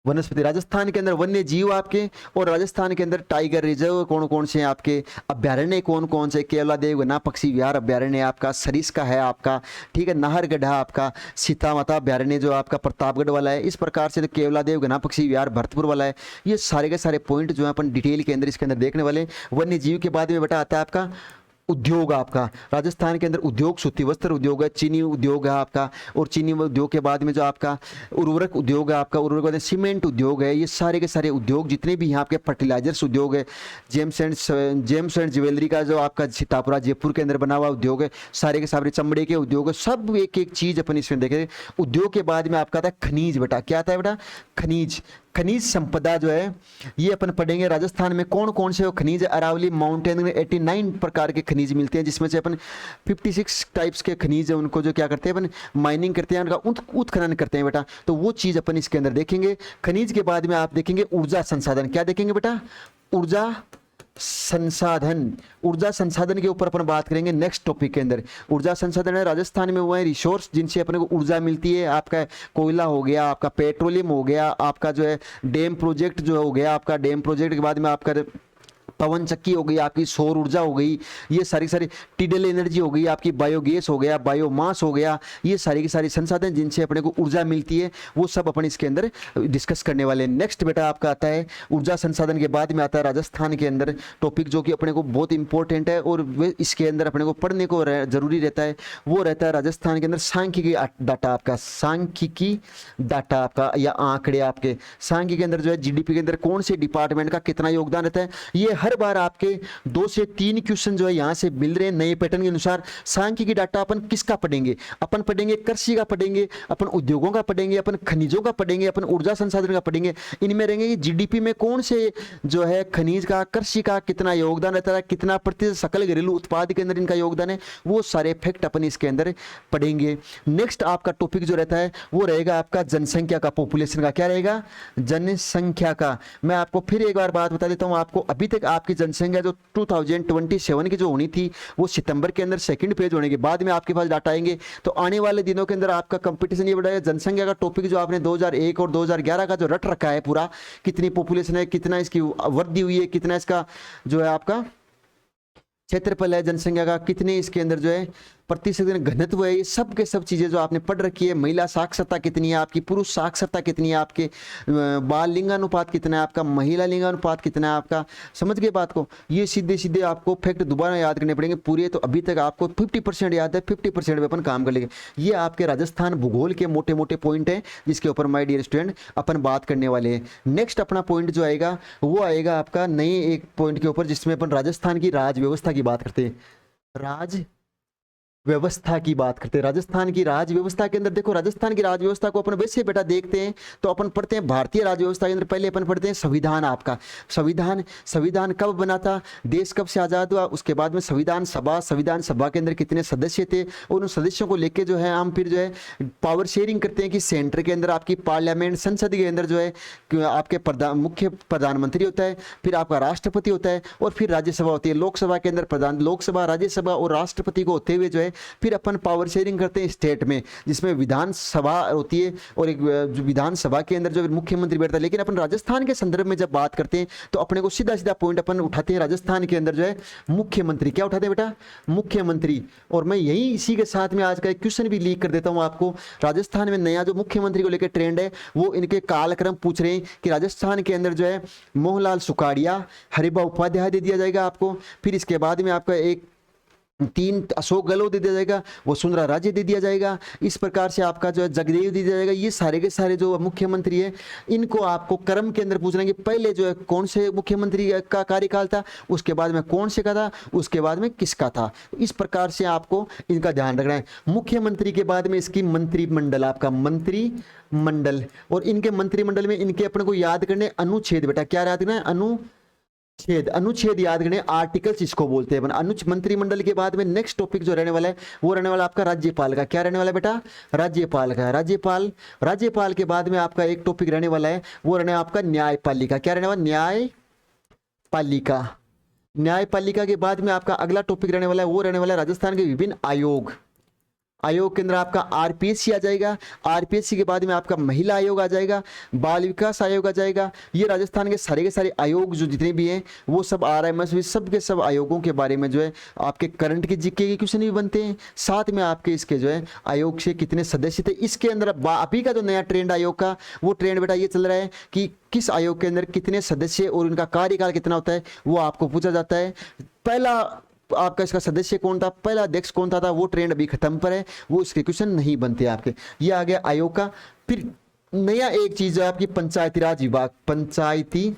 वनस्पति, राजस्थान के अंदर वन्य जीव आपके, और राजस्थान के अंदर टाइगर रिजर्व कौन कौन से आपके, अभ्यारण्य कौन कौन से, केवलादेव गना पक्षी विहार अभ्यारण्य आपका, सरिस्का है आपका, ठीक है, नाहरगढ़ आपका, सीता माता अभ्यारण्य जो आपका प्रतापगढ़ वाला है, इस प्रकार से केवलादेव गना पक्षी विहार भरतपुर वाला है। ये सारे के सारे पॉइंट जो है अपन डिटेल के अंदर इसके अंदर देखने वाले। वन्य जीव के बाद में बेटा आता है आपका उद्योग, आपका राजस्थान के अंदर उद्योग, सूती वस्त्र उद्योग है, चीनी उद्योग है आपका, और चीनी उद्योग के बाद में जो आपका उर्वरक उद्योग है आपका, उर्वरक बाद सीमेंट उद्योग है, ये सारे के सारे उद्योग जितने भी यहाँ के फर्टिलाइजर्स उद्योग है, जेम्स एंड ज्वेलरी का जो आपका सीतापुरा जयपुर के अंदर बना हुआ उद्योग है, सारे के सारे चमड़े के उद्योग है, सब एक एक चीज अपन इसमें देखे। उद्योग के बाद में आपका आता है खनिज, बेटा क्या आता है बेटा, खनिज, खनिज संपदा जो है ये अपन पढ़ेंगे। राजस्थान में कौन कौन से खनिज, अरावली माउंटेन में 89 प्रकार के खनिज मिलते हैं, जिसमें से अपन 56 टाइप्स के खनिज है उनको जो क्या करते हैं अपन माइनिंग करते हैं, उनका उत्खनन करते हैं बेटा। तो वो चीज अपन इसके अंदर देखेंगे। खनिज के बाद में आप देखेंगे ऊर्जा संसाधन, क्या देखेंगे बेटा, ऊर्जा संसाधन। ऊर्जा संसाधन के ऊपर अपन बात करेंगे नेक्स्ट टॉपिक के अंदर। ऊर्जा संसाधन है राजस्थान में वो है रिसोर्स जिनसे अपने को ऊर्जा मिलती है, आपका कोयला हो गया, आपका पेट्रोलियम हो गया, आपका जो है डैम प्रोजेक्ट जो हो गया, आपका डैम प्रोजेक्ट के बाद में आपका पवन चक्की हो गई, आपकी सौर ऊर्जा हो गई, ये सारी सारी टिडल एनर्जी हो गई, आपकी बायोगैस हो गया, बायोमास हो गया, ये सारी की सारी संसाधन जिनसे अपने को ऊर्जा मिलती है वो सब अपन इसके अंदर डिस्कस करने वाले हैं। नेक्स्ट बेटा आपका आता है ऊर्जा संसाधन के बाद में आता है राजस्थान के अंदर टॉपिक जो कि अपने को बहुत इंपॉर्टेंट है और इसके अंदर अपने को पढ़ने को जरूरी रहता है, वो रहता है राजस्थान के अंदर सांख्यिकी डाटा। आपका सांख्यिकी डाटा आपका या आंकड़े आपके सांख्यिकी के अंदर जो है जीडीपी के अंदर कौन से डिपार्टमेंट का कितना योगदान रहता है, ये हर बार आपके 2 से 3 क्वेश्चन जो है यहां से मिल रहे हैं नए पैटर्न के अनुसार। सांख्यिकी डाटा अपन किसका पढ़ेंगे, अपन पढ़ेंगे कृषि का पढ़ेंगे, अपन उद्योगों का पढ़ेंगे, अपन खनिजों का पढ़ेंगे, अपन ऊर्जा संसाधन का पढ़ेंगे। इनमें रहेंगे कि जीडीपी में कौन से जो है खनिज का, कृषि का कितना योगदान रहता है, कितना प्रतिशत सकल घरेलू उत्पाद के अंदर इनका योगदान है, वो सारे फैक्ट अपन इसके अंदर पढ़ेंगे। नेक्स्ट आपका टॉपिक जो रहता है वो रहेगा आपका जनसंख्या का, पॉपुलेशन का। क्या रहेगा, जनसंख्या का। मैं आपको फिर एक बार बात बता देता हूं, आपको अभी तक आपकी जनसंख्या जो 2027 की जो होनी थी वो सितंबर के अंदर सेकंड पेज होने के बाद में आपके पास डाटा आएंगे। तो आने वाले दिनों के अंदर आपका कंपटीशन ये बढ़ाएगा। जनसंख्या का टॉपिक जो आपने 2001 और 2011 का जो रट रखा है पूरा, कितनी पॉपुलेशन है, कितना इसकी वृद्धि हुई है, कितना इसका जो है आपका क्षेत्रफल है जनसंख्या का, कितने इसके अंदर जो है प्रतिशत घनत्व है, ये सब के सब चीजें जो आपने पढ़ रखी है। महिला साक्षरता कितनी है आपकी, पुरुष साक्षरता कितनी है आपके, बाल लिंगानुपात कितना है आपका, महिला लिंगानुपात कितना है आपका, समझ गए बात को। ये सीधे सीधे आपको फैक्ट दोबारा याद करने पड़ेंगे पूरे, तो अभी तक आपको 50% याद है, 50% पे अपन काम कर लेंगे। ये आपके राजस्थान भूगोल के मोटे मोटे पॉइंट हैं जिसके ऊपर माय डियर स्टूडेंट अपन बात करने वाले हैं। नेक्स्ट अपना पॉइंट जो आएगा वो आएगा आपका नए एक पॉइंट के ऊपर जिसमें अपन राजस्थान की राज व्यवस्था की बात करते हैं। राज व्यवस्था की बात करते हैं, राजस्थान की राज व्यवस्था के अंदर देखो, राजस्थान की राज व्यवस्था को अपन वैसे बेटा देखते हैं तो अपन पढ़ते हैं भारतीय राज व्यवस्था के अंदर पहले अपन पढ़ते हैं संविधान। आपका संविधान, संविधान कब बना था, देश कब से आजाद हुआ, उसके बाद में संविधान सभा, संविधान सभा के अंदर कितने सदस्य थे और उन सदस्यों को लेके जो है हम फिर जो है पावर शेयरिंग करते हैं कि सेंटर के अंदर आपकी पार्लियामेंट, संसद के अंदर जो है आपके मुख्य प्रधानमंत्री होता है, फिर आपका राष्ट्रपति होता है और फिर राज्यसभा होती है। लोकसभा के अंदर प्रधान, लोकसभा, राज्यसभा और राष्ट्रपति को होते हुए जो है फिर अपन पावर शेयरिंग करते हैं स्टेट में, जिसमें विधानसभा होती है और एक जो विधानसभा के अंदर जो मुख्यमंत्री बैठता है। लेकिन अपन राजस्थान के संदर्भ में जब बात करते हैं तो अपने को सीधा सीधा पॉइंट अपन उठाते हैं, राजस्थान के अंदर जो है मुख्यमंत्री। क्या उठाते हैं बेटा, मुख्यमंत्री। और मैं यही इसी के साथ में आज का एक क्वेश्चन भी लीक कर देता हूं आपको। राजस्थान में नया जो मुख्यमंत्री को लेकर ट्रेंड है वो इनके कालक्रम पूछ रहे हैं कि राजस्थान के अंदर जो है मोहनलाल सुखाड़िया, हरिभा उपाध्याय दे दिया जाएगा आपको, फिर इसके बाद में आपका एक 3 अशोक गहलोत दे दिया जाएगा, वसुंधरा राजे दे दिया जाएगा, इस प्रकार से आपका जो है जगदेव दे दिया जाएगा। ये सारे के सारे जो मुख्यमंत्री है इनको आपको क्रम के अंदर पूछना है कि पहले जो है कौन से मुख्यमंत्री का कार्यकाल था, उसके बाद में कौन से का था, उसके बाद में किसका था। इस प्रकार से आपको इनका ध्यान रखना है। मुख्यमंत्री के बाद में इसकी मंत्रिमंडल, आपका मंत्रिमंडल, और इनके मंत्रिमंडल में इनके अपने को याद करने अनुच्छेद। बेटा क्या याद करना है, अनुच्छेद, अनुच्छेद याद करने, आर्टिकल्स इसको बोलते हैं। मंत्रिमंडल के बाद में नेक्स्ट टॉपिक जो रहने वाला है वो रहने वाला आपका राज्यपाल का। क्या रहने वाला है बेटा, राज्यपाल का। राज्यपाल, राज्यपाल के बाद में आपका एक टॉपिक रहने वाला है वो रहने आपका न्यायपालिका। क्या रहने वाला, न्यायपालिका। न्यायपालिका के बाद में आपका अगला टॉपिक रहने वाला है वो रहने वाला है राजस्थान के विभिन्न आयोग। आयोग के अंदर आपका आरपीएससी आ जाएगा, आरपीएससी के बाद में आपका महिला आयोग आ जाएगा, बाल विकास आयोग आ जाएगा। ये राजस्थान के सारे आयोग जो जितने भी हैं वो सब आरएमएस, सब के सब आयोगों के बारे में जो है आपके करंट के जीके के क्वेश्चन भी बनते हैं। साथ में आपके इसके जो है आयोग से कितने सदस्य थे, इसके अंदर अभी का जो नया ट्रेंड आयोग का, वो ट्रेंड बेटा ये चल रहा है कि किस आयोग के अंदर कितने सदस्य और उनका कार्यकाल कितना होता है वो आपको पूछा जाता है। पहला आपका इसका सदस्य कौन था, पहला अध्यक्ष कौन था, वो ट्रेंड अभी खत्म पर है, वो इसके क्वेश्चन नहीं बनते आपके। ये आ गया आयोग का। फिर नया एक चीज है आपकी पंचायती राज विभाग। पंचायती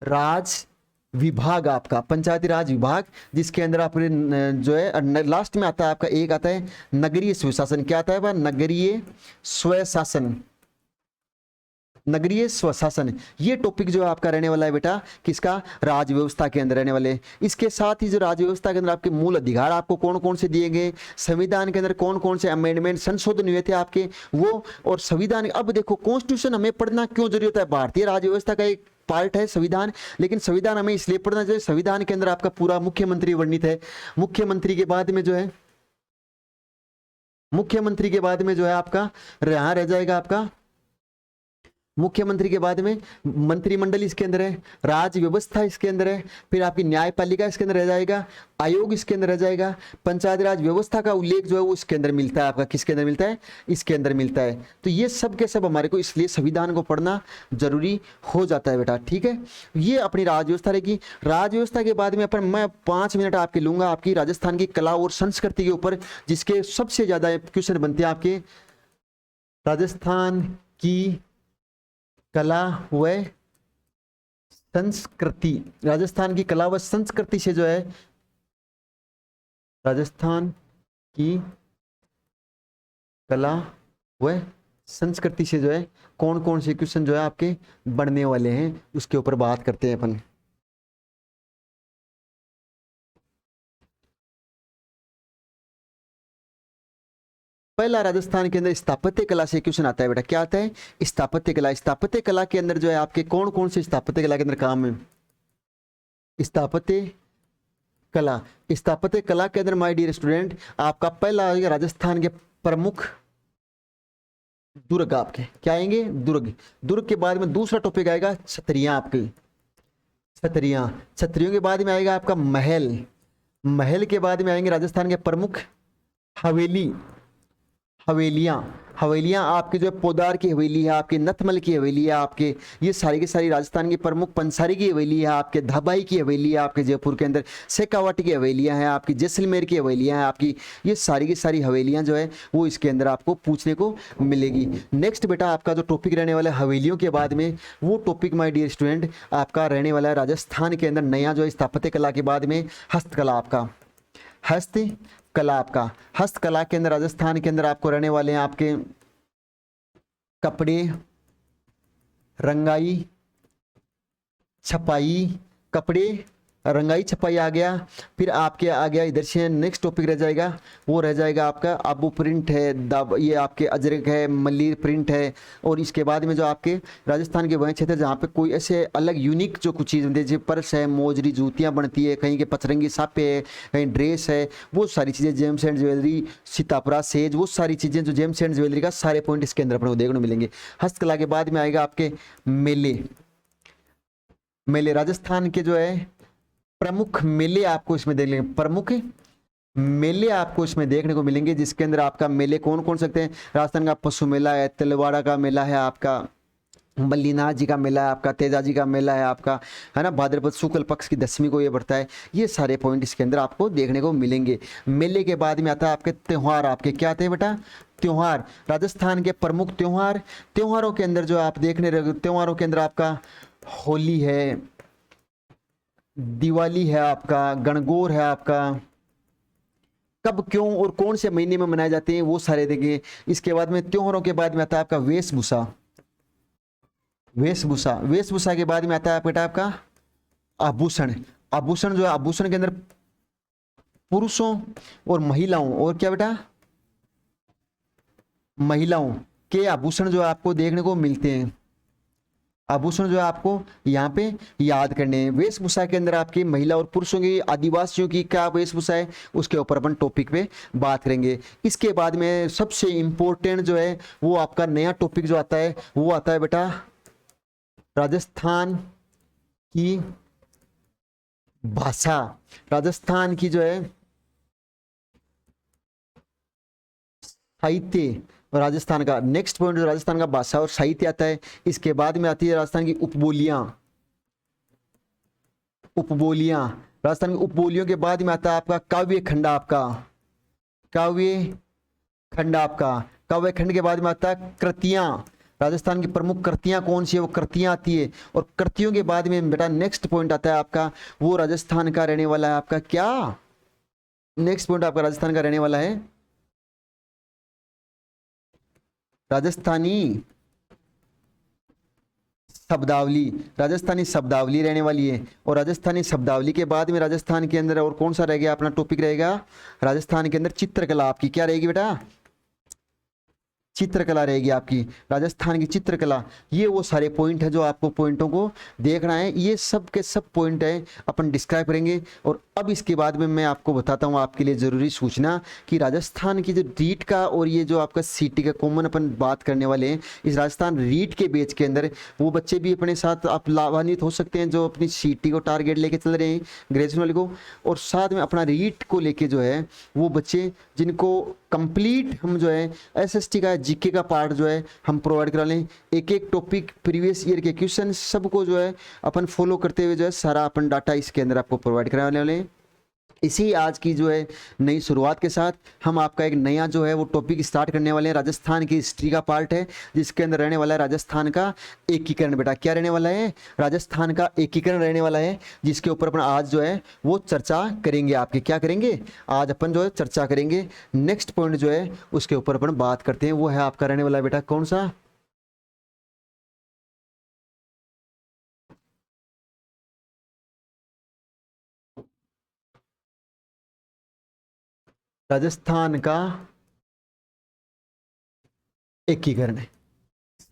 राज विभाग, आपका पंचायती राज विभाग, जिसके अंदर आपने जो है लास्ट में आता है आपका एक आता है नगरीय स्वशासन। क्या आता है, नगरीय स्वशासन, नगरीय स्वशासन। ये टॉपिक जो है आपका रहने वाला है बेटा किसका, राज व्यवस्था के अंदर रहने वाले। इसके साथ ही जो राज व्यवस्था के अंदर आपके मूल अधिकार आपको कौन कौन से दिए गए, संविधान के अंदर कौन कौन से अमेंडमेंट, संशोधन हुए थे आपके वो, और संविधान। अब देखो कॉन्स्टिट्यूशन हमें पढ़ना क्यों जरूरी होता है, भारतीय राज व्यवस्था का एक पार्ट है संविधान, लेकिन संविधान हमें इसलिए पढ़ना चाहिए, संविधान के अंदर आपका पूरा मुख्यमंत्री वर्णित है। मुख्यमंत्री के बाद में जो है, मुख्यमंत्री के बाद में जो है आपका यहाँ रह जाएगा आपका मुख्यमंत्री के बाद में मंत्रिमंडल इसके अंदर है, राज व्यवस्था इसके अंदर है, फिर आपकी न्यायपालिका इसके अंदर रह जाएगा, आयोग इसके अंदर रह जाएगा, पंचायती राज व्यवस्था का उल्लेख जो है वो इसके अंदर मिलता है। आपका किसके अंदर मिलता है, इसके अंदर मिलता है। तो ये सब के सब हमारे को इसलिए संविधान को पढ़ना जरूरी हो जाता है बेटा, ठीक है। ये अपनी राज व्यवस्था रहेगी। राज व्यवस्था के बाद में अपन मैं 5 मिनट आपके लूंगा आपकी राजस्थान की कला और संस्कृति के ऊपर, जिसके सबसे ज्यादा क्वेश्चन बनते हैं आपके राजस्थान की कला व संस्कृति। राजस्थान की कला व संस्कृति से जो है, राजस्थान की कला व संस्कृति से जो है कौन कौन से क्वेश्चन जो है आपके बढ़ने वाले हैं उसके ऊपर बात करते हैं अपन। पहला राजस्थान के अंदर स्थापत्य कला से क्वेश्चन आता है बेटा। क्या आता है, स्थापत्य कला। स्थापत्य कला के अंदर जो है आपके कौन कौन से स्थापत्य कला के अंदर काम है, स्थापत्य कला। स्थापत्य कला के अंदर माय डियर स्टूडेंट आपका पहला आएगा राजस्थान के प्रमुख दुर्ग। आपके क्या आएंगे, दुर्ग। दुर्ग के बाद में दूसरा टॉपिक आएगा छतरियां। आपकी छतरियां, छतरियों के बाद में आएगा आपका महल। महल के बाद में आएंगे राजस्थान के प्रमुख हवेली। हवेलियां, हवेलियां आपके जो है पोदार की हवेली है, आपके नथमल की हवेली है, आपके ये सारी की सारी राजस्थान की प्रमुख। पंसारी की हवेली है, आपके धबाई की हवेली है, आपके जयपुर के अंदर शेखावाटी की हवेलियां हैं, आपकी जैसलमेर की हवेलियां हैं, आपकी ये सारी की सारी हवेलियां जो है वो इसके अंदर आपको पूछने को मिलेगी। नेक्स्ट बेटा आपका जो टॉपिक रहने वाला है हवेलियों के बाद में, वो टॉपिक माय डियर स्टूडेंट आपका रहने वाला है राजस्थान के अंदर नया जो है स्थापत्य कला के बाद में हस्तकला। आपका हस्त कला आपका, हस्तकला के अंदर राजस्थान के अंदर आपको रहने वाले हैं आपके कपड़े, रंगाई, छपाई, कपड़े, रंगाई, छपाई आ गया। फिर आपके आ गया इधर से नेक्स्ट टॉपिक रह जाएगा, वो रह जाएगा आपका आबू प्रिंट है, ये आपके अजरक है, मल्ली प्रिंट है। और इसके बाद में जो आपके राजस्थान के वह क्षेत्र जहाँ पे कोई ऐसे अलग यूनिक जो कुछ चीज़ बनती है, जैसे पर्स है, मोजरी, जूतियाँ बनती है, कहीं के पचरंगी सापे है, कहीं ड्रेस है, वो सारी चीज़ें, James and jewellery, Sitapura says, वो सारी चीज़ें जो जेम्स एंड ज्वेलरी का सारे पॉइंट इसके अंदर अपने को देखने को मिलेंगे। हस्तकला के बाद में आएगा आपके मेले। मेले राजस्थान के जो है प्रमुख मेले आपको इसमें देख लेंगे, प्रमुख मेले आपको इसमें देखने को मिलेंगे, जिसके अंदर आपका मेले कौन कौन सकते हैं। राजस्थान का पशु मेला है, तिलवाड़ा का मेला है आपका, बल्लीनाथ जी का मेला है आपका, तेजा जी का मेला है आपका, है ना, भाद्रपद शुक्ल पक्ष की 10वीं को ये बढ़ता है। ये सारे पॉइंट इसके अंदर आपको देखने को मिलेंगे। मेले के बाद में आता है आपके त्यौहार। आपके क्या आते हैं बेटा, त्योहार। राजस्थान के प्रमुख त्योहार, त्योहारों के अंदर जो आप देखने रहे, त्योहारों के अंदर आपका होली है, दिवाली है आपका, गणगौर है आपका, कब क्यों और कौन से महीने में मनाए जाते हैं वो सारे देंगे। इसके बाद में त्योहारों के बाद में आता है आपका वेशभूषा। वेशभूषा, वेशभूषा के बाद में आता है बेटा आपका आभूषण। आभूषण जो है, आभूषण के अंदर पुरुषों और महिलाओं, और क्या बेटा, महिलाओं के आभूषण जो आपको देखने को मिलते हैं। आभूषण जो है आपको यहाँ पे याद करने हैं। वेशभूषा के अंदर आपकी महिला और पुरुषों की, आदिवासियों की क्या वेशभूषा है, उसके ऊपर अपन टॉपिक पे बात करेंगे। इसके बाद में सबसे इंपॉर्टेंट जो है वो आपका नया टॉपिक जो आता है, वो आता है बेटा राजस्थान की भाषा। राजस्थान की जो है साहित्य, राजस्थान का नेक्स्ट पॉइंट जो राजस्थान का भाषा और साहित्य आता है। इसके बाद में आती है राजस्थान की उपबोलियां। उपबोलियां, राजस्थान की उपबोलियों के बाद में आता है आपका काव्य खंड। आपका काव्य खंड, आपका काव्य खंड के बाद में आता है कृतियां। राजस्थान की प्रमुख कृतियां कौन सी है, वो कृतियां आती है। और कृतियों के बाद में बेटा नेक्स्ट पॉइंट आता है आपका, वो राजस्थान का रहने वाला है आपका क्या, नेक्स्ट पॉइंट आपका राजस्थान का रहने वाला है राजस्थानी शब्दावली। राजस्थानी शब्दावली रहने वाली है। और राजस्थानी शब्दावली के बाद में राजस्थान के अंदर और कौन सा रह गया अपना टॉपिक रहेगा, राजस्थान के अंदर चित्रकला। आपकी क्या रहेगी बेटा, चित्रकला रहेगी आपकी, राजस्थान की चित्रकला। ये वो सारे पॉइंट है जो आपको पॉइंटों को देखना है। ये सब के सब पॉइंट है अपन डिस्क्राइब करेंगे। और अब इसके बाद में मैं आपको बताता हूँ आपके लिए ज़रूरी सूचना कि राजस्थान की जो रीट का और ये जो आपका सीटी का कॉमन अपन बात करने वाले हैं, इस राजस्थान रीट के बेच के अंदर वो बच्चे भी अपने साथ आप लाभान्वित हो सकते हैं जो अपनी सीटी को टारगेट लेके चल रहे हैं ग्रेजुएशन वाले को, और साथ में अपना रीट को लेके जो है वो बच्चे जिनको कंप्लीट हम जो है एसएसटी का जीके का पार्ट जो है हम प्रोवाइड करा लें। एक एक टॉपिक प्रीवियस ईयर के क्वेश्चन सबको जो है अपन फॉलो करते हुए जो है सारा अपन डाटा इसके अंदर आपको प्रोवाइड कराने वाले हैं। इसी आज की जो है नई शुरुआत के साथ हम आपका एक नया जो है वो टॉपिक स्टार्ट करने वाले हैं। राजस्थान की हिस्ट्री का पार्ट है जिसके अंदर रहने वाला है राजस्थान का एकीकरण। बेटा क्या रहने वाला है, राजस्थान का एकीकरण रहने वाला है, जिसके ऊपर अपन आज जो है वो चर्चा करेंगे। आपके क्या करेंगे, आज अपन जो है चर्चा करेंगे। नेक्स्ट पॉइंट जो है उसके ऊपर अपन बात करते हैं, वो है आपका रहने वाला है बेटा कौन सा, राजस्थान का एकीकरण है।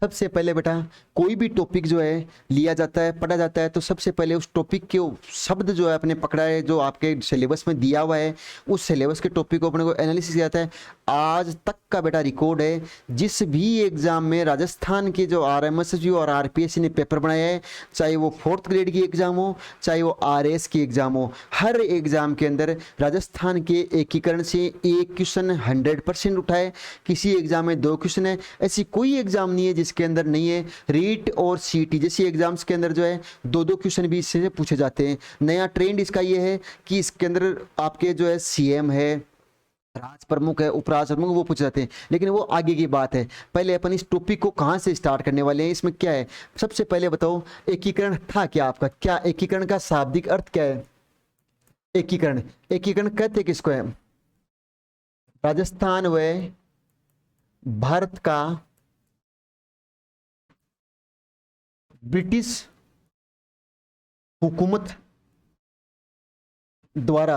सबसे पहले बेटा कोई भी टॉपिक जो है लिया जाता है, पढ़ा जाता है, तो सबसे पहले उस टॉपिक के शब्द जो है अपने पकड़ा है, जो आपके सिलेबस में दिया हुआ है, उस सिलेबस के टॉपिक को अपने को एनालिसिस किया जाता है। आज तक का बेटा रिकॉर्ड है, जिस भी एग्जाम में राजस्थान के जो RMSSB और RPSC ने पेपर बनाया है, चाहे वो 4th ग्रेड की एग्जाम हो, चाहे वो RS की एग्जाम हो, हर एग्जाम के अंदर राजस्थान के एकीकरण से एक क्वेश्चन 100% उठाए। किसी एग्जाम में 2 क्वेश्चन है, ऐसी कोई एग्जाम नहीं है जिसके अंदर नहीं है। रीट और सीटी जैसी एग्जाम्स के अंदर जो है 2-2 क्वेश्चन भी इससे पूछे जाते हैं। नया ट्रेंड इसका ये है कि इसके अंदर आपके जो है CM है, राज प्रमुख है, उपराज प्रमुख, वो पूछे जाते हैं, लेकिन वो आगे की बात है। पहले अपन इस टॉपिक को कहाँ से स्टार्ट करने वाले हैं, इसमें क्या है, सबसे पहले बताओ एकीकरण था क्या आपका, क्या एकीकरण का शाब्दिक अर्थ क्या है। एकीकरण, एकीकरण कहते किसको है, राजस्थान व भारत का ब्रिटिश हुकूमत द्वारा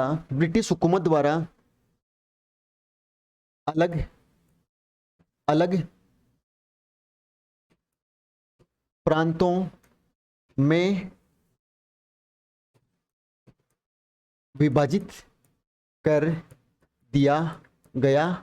अलग अलग प्रांतों में विभाजित कर दिया गया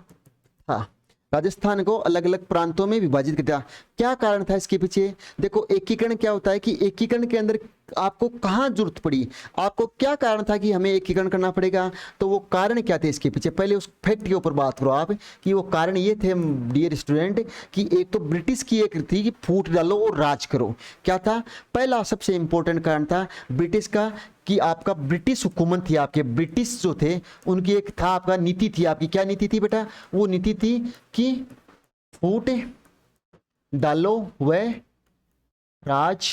था। राजस्थान को अलग अलग प्रांतों में विभाजित कर दिया। क्या कारण था इसके पीछे? देखो, एकीकरण क्या होता है कि एकीकरण के अंदर आपको कहाँ जरूरत पड़ी, आपको क्या कारण था कि हमें एकीकरण करना पड़ेगा, तो वो कारण क्या थे इसके पीछे, पहले उस फैक्ट के ऊपर बात करो आप कि वो कारण ये थे डियर स्टूडेंट कि एक तो ब्रिटिश की एक थी कि फूट डालो और राज करो। क्या था? पहला सबसे इंपॉर्टेंट कारण था ब्रिटिश का कि आपका ब्रिटिश हुकूमत थी, आपके ब्रिटिश जो थे उनकी एक था आपका नीति थी। आपकी क्या नीति थी बेटा? वो नीति थी कि फूट डालो व राज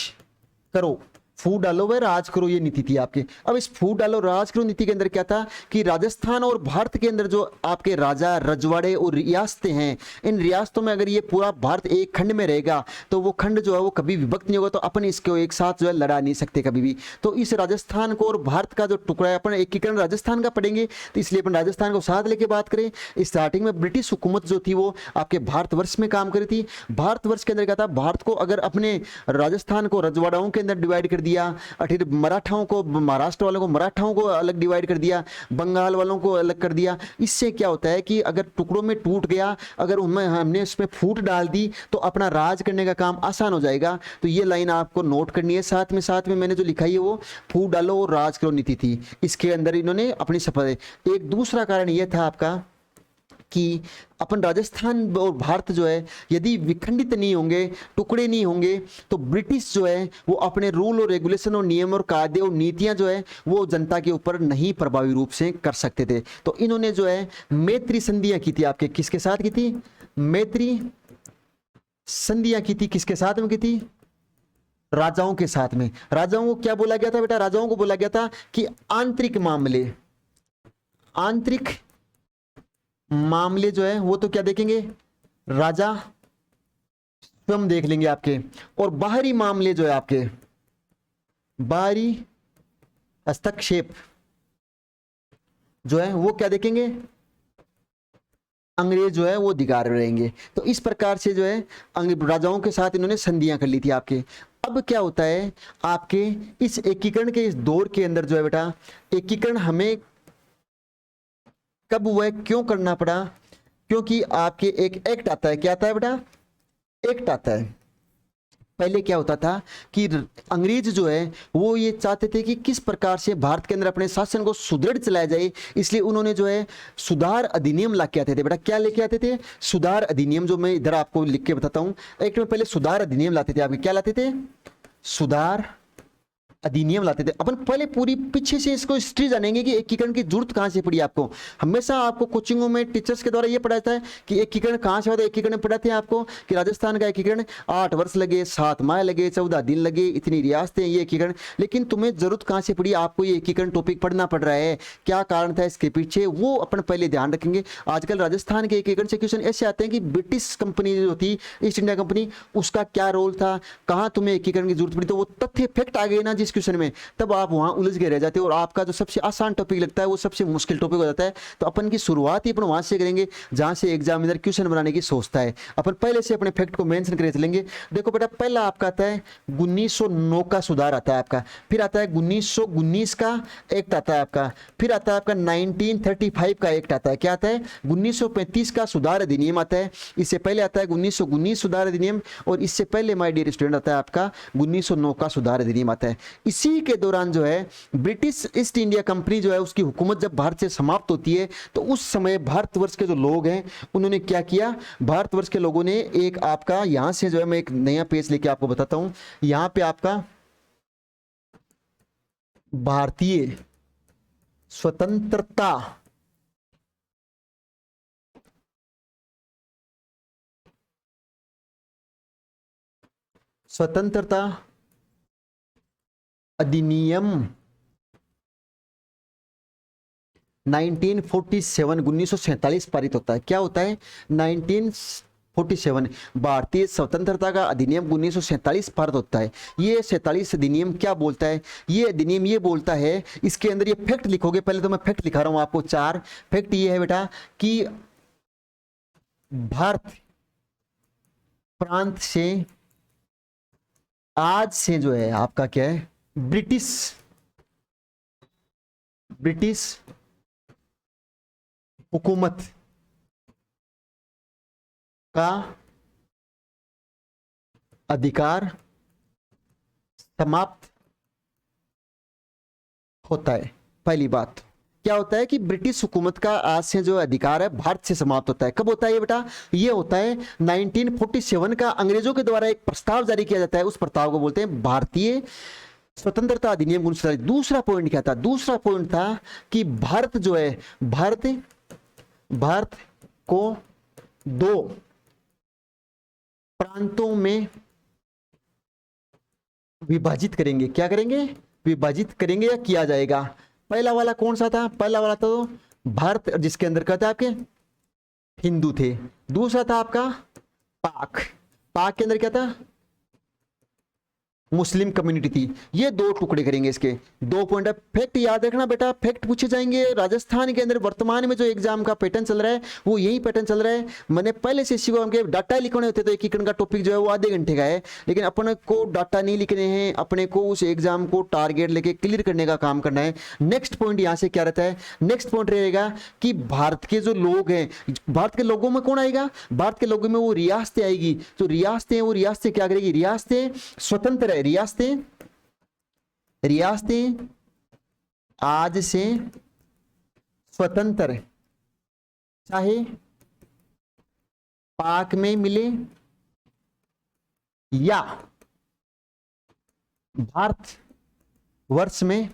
करो, फूट डालो व राज करो, ये नीति थी आपकी। अब इस फूट डालो राज करो नीति के अंदर क्या था कि राजस्थान और भारत के अंदर जो आपके राजा रजवाड़े और रियासतें हैं, इन रियासतों में अगर ये पूरा भारत एक खंड में रहेगा तो वो खंड जो है वो कभी विभक्त नहीं होगा, तो अपन इसको एक साथ जो है लड़ा नहीं सकते कभी भी। तो इस राजस्थान को और भारत का जो टुकड़ा है, अपन एकीकरण राजस्थान का पढ़ेंगे, तो इसलिए अपन राजस्थान को साथ लेके बात करें। स्टार्टिंग में ब्रिटिश हुकूमत जो थी वो आपके भारतवर्ष में काम करी थी। भारतवर्ष के अंदर क्या था, भारत को अगर अपने राजस्थान को रजवाड़ाओं के अंदर डिवाइड कर दिया, फिर मराठाओं को, महाराष्ट्र वालों को मराठाओं को अलग डिवाइड कर दिया, बंगाल वालों को अलग कर दिया। इससे क्या होता है कि अगर टुकड़ों में टूट गया, अगर उनमें हमने उसमें फूट डाल दी तो अपना राज करने का काम आसान हो जाएगा। तो ये लाइन आपको नोट करनी है। साथ में मैंने जो लिखा है वो फूट डालो और राज करो नीति थी, इसके अंदर इन्होंने अपनी शपथ। एक दूसरा कारण यह था आपका कि अपन राजस्थान और भारत जो है यदि विखंडित नहीं होंगे, टुकड़े नहीं होंगे, तो ब्रिटिश जो है वो अपने रूल और रेगुलेशन और नियम और कायदे और नीतियां जो है वो जनता के ऊपर नहीं प्रभावी रूप से कर सकते थे। तो इन्होंने जो है मैत्री संधियां की थी। आपके किसके साथ की थी? मैत्री संधियां की थी। किसके साथ में की थी? राजाओं के साथ में। राजाओं को क्या बोला गया था बेटा? राजाओं को बोला गया था कि आंतरिक मामले जो है वो तो क्या देखेंगे? राजा स्वयं देख लेंगे आपके। और बाहरी मामले जो है आपके, बाहरी हस्तक्षेप जो है वो क्या देखेंगे? अंग्रेज जो है वो अधिकार रहेंगे। तो इस प्रकार से जो है राजाओं के साथ इन्होंने संधियां कर ली थी आपके। अब क्या होता है आपके इस एकीकरण के इस दौर के अंदर जो है बेटा, एकीकरण हमें कब वह क्यों करना पड़ा? क्योंकि आपके एक एक्ट आता है। क्या आता है बेटा? एक्ट आता है। पहले क्या होता था कि अंग्रेज जो है वो ये चाहते थे कि किस प्रकार से भारत के अंदर अपने शासन को सुदृढ़ चलाया जाए, इसलिए उन्होंने जो है सुधार अधिनियम ला के आते थे। बेटा क्या लेके आते थे? सुधार अधिनियम, जो मैं इधर आपको लिख के बताता हूं। एक्ट में पहले सुधार अधिनियम लाते थे। आपके क्या लाते थे? सुधार अधिनियम लाते थे। अपन पहले पूरी पीछे से इसको हिस्ट्री जानेंगे कि एकीकरण की जरूरत कहां से पड़ी आपको। हमेशा आपको कोचिंगों में टीचर्स के द्वारा ये पढ़ाया जाता है कि एकीकरण कहां से होता है। एकीकरण पढ़ाते हैं आपको कि राजस्थान का एकीकरण 8 वर्ष लगे, 7 माह लगे, 14 दिन लगे, इतनी रियासतें, ये एकीकरण। लेकिन तुम्हें जरूरत कहां से पड़ी? आपको ये एकीकरण टॉपिक पढ़ना पड़ रहा है। क्या कारण था इसके पीछे, वो अपन पहले ध्यान रखेंगे। आजकल राजस्थान के एकीकरण से क्वेश्चन ऐसे आते हैं कि ब्रिटिश कंपनी जो थी, ईस्ट इंडिया कंपनी, उसका क्या रोल था, कहां तुम्हें एकीकरण की जरूरत पड़ी। तो वो तथ्य फैक्ट आ गए ना जिस क्वेश्चन में, तब आप वहां उलझ के रह जाते हो और आपका जो सबसे आसान टॉपिक लगता है वो सबसे मुश्किल टॉपिक हो जाता है। तो अपन की शुरुआत ही अपन वहां से करेंगे जहां से एग्जामिनर क्वेश्चन बनाने की सोचता है। अपन पहले से अपने फैक्ट को मेंशन करके चलेंगे। देखो बेटा, पहला आपका आता है 1909 का सुधार आता है आपका, फिर आता है 1919 का एक्ट आता है आपका, फिर आता है आपका 1935 का एक्ट आता है। क्या आता है? 1935 का सुधार अधिनियम आता है। इससे पहले आता है 1919 सुधार अधिनियम, और इससे पहले माय डियर स्टूडेंट आता है आपका 1909 का सुधार अधिनियम आता है। इसी के दौरान जो है ब्रिटिश ईस्ट इंडिया कंपनी जो है उसकी हुकूमत जब भारत से समाप्त होती है, तो उस समय भारतवर्ष के जो लोग हैं उन्होंने क्या किया? भारतवर्ष के लोगों ने एक आपका यहां से जो है, मैं एक नया पेज लेके आपको बताता हूं। यहां पे आपका भारतीय स्वतंत्रता अधिनियम 1947 1947 पारित होता है। क्या होता है? 1947 भारतीय स्वतंत्रता का अधिनियम 1947 पारित होता है। ये 47 अधिनियम क्या बोलता है? ये अधिनियम ये बोलता है, इसके अंदर ये फैक्ट लिखोगे, पहले तो मैं फैक्ट लिखा रहा हूं आपको 4 फैक्ट। ये है बेटा कि भारत प्रांत से आज से जो है आपका क्या है, ब्रिटिश हुकूमत का अधिकार समाप्त होता है। पहली बात क्या होता है कि ब्रिटिश हुकूमत का आज से जो अधिकार है भारत से समाप्त होता है। कब होता है ये बेटा? ये होता है 1947 का अंग्रेजों के द्वारा एक प्रस्ताव जारी किया जाता है, उस प्रस्ताव को बोलते हैं भारतीय स्वतंत्रता अधिनियम 1947। दूसरा पॉइंट क्या था? दूसरा पॉइंट था कि भारत जो है, भारत को 2 प्रांतों में विभाजित करेंगे। क्या करेंगे? विभाजित करेंगे या किया जाएगा। पहला वाला कौन सा था? पहला वाला तो भारत, जिसके अंदर कहते आपके हिंदू थे। दूसरा था आपका पाक, पाक के अंदर क्या था? मुस्लिम कम्युनिटी थी। ये 2 टुकड़े करेंगे इसके। 2 पॉइंट है। फैक्ट याद रखना बेटा, फैक्ट पूछे जाएंगे। राजस्थान के अंदर वर्तमान में जो एग्जाम का पैटर्न चल रहा है वो यही पैटर्न चल रहा है। मैंने पहले से इसी को हमके डाटा लिखने होते तो एकीकरण का टॉपिक जो है वो आधे घंटे का है, लेकिन अपने को डाटा नहीं लिखने हैं, अपने को उस एग्जाम को टारगेट लेके क्लियर करने का काम करना है। नेक्स्ट पॉइंट यहाँ से क्या रहता है? नेक्स्ट पॉइंट रहेगा कि भारत के जो लोग हैं, भारत के लोगों में कौन आएगा? भारत के लोगों में वो रियासतें आएगी। जो रियासतें हैं वो रियासतें क्या करेगी? रियासतें स्वतंत्र है। रियासतें आज से स्वतंत्र, चाहे पाक में मिले या भारत वर्ष में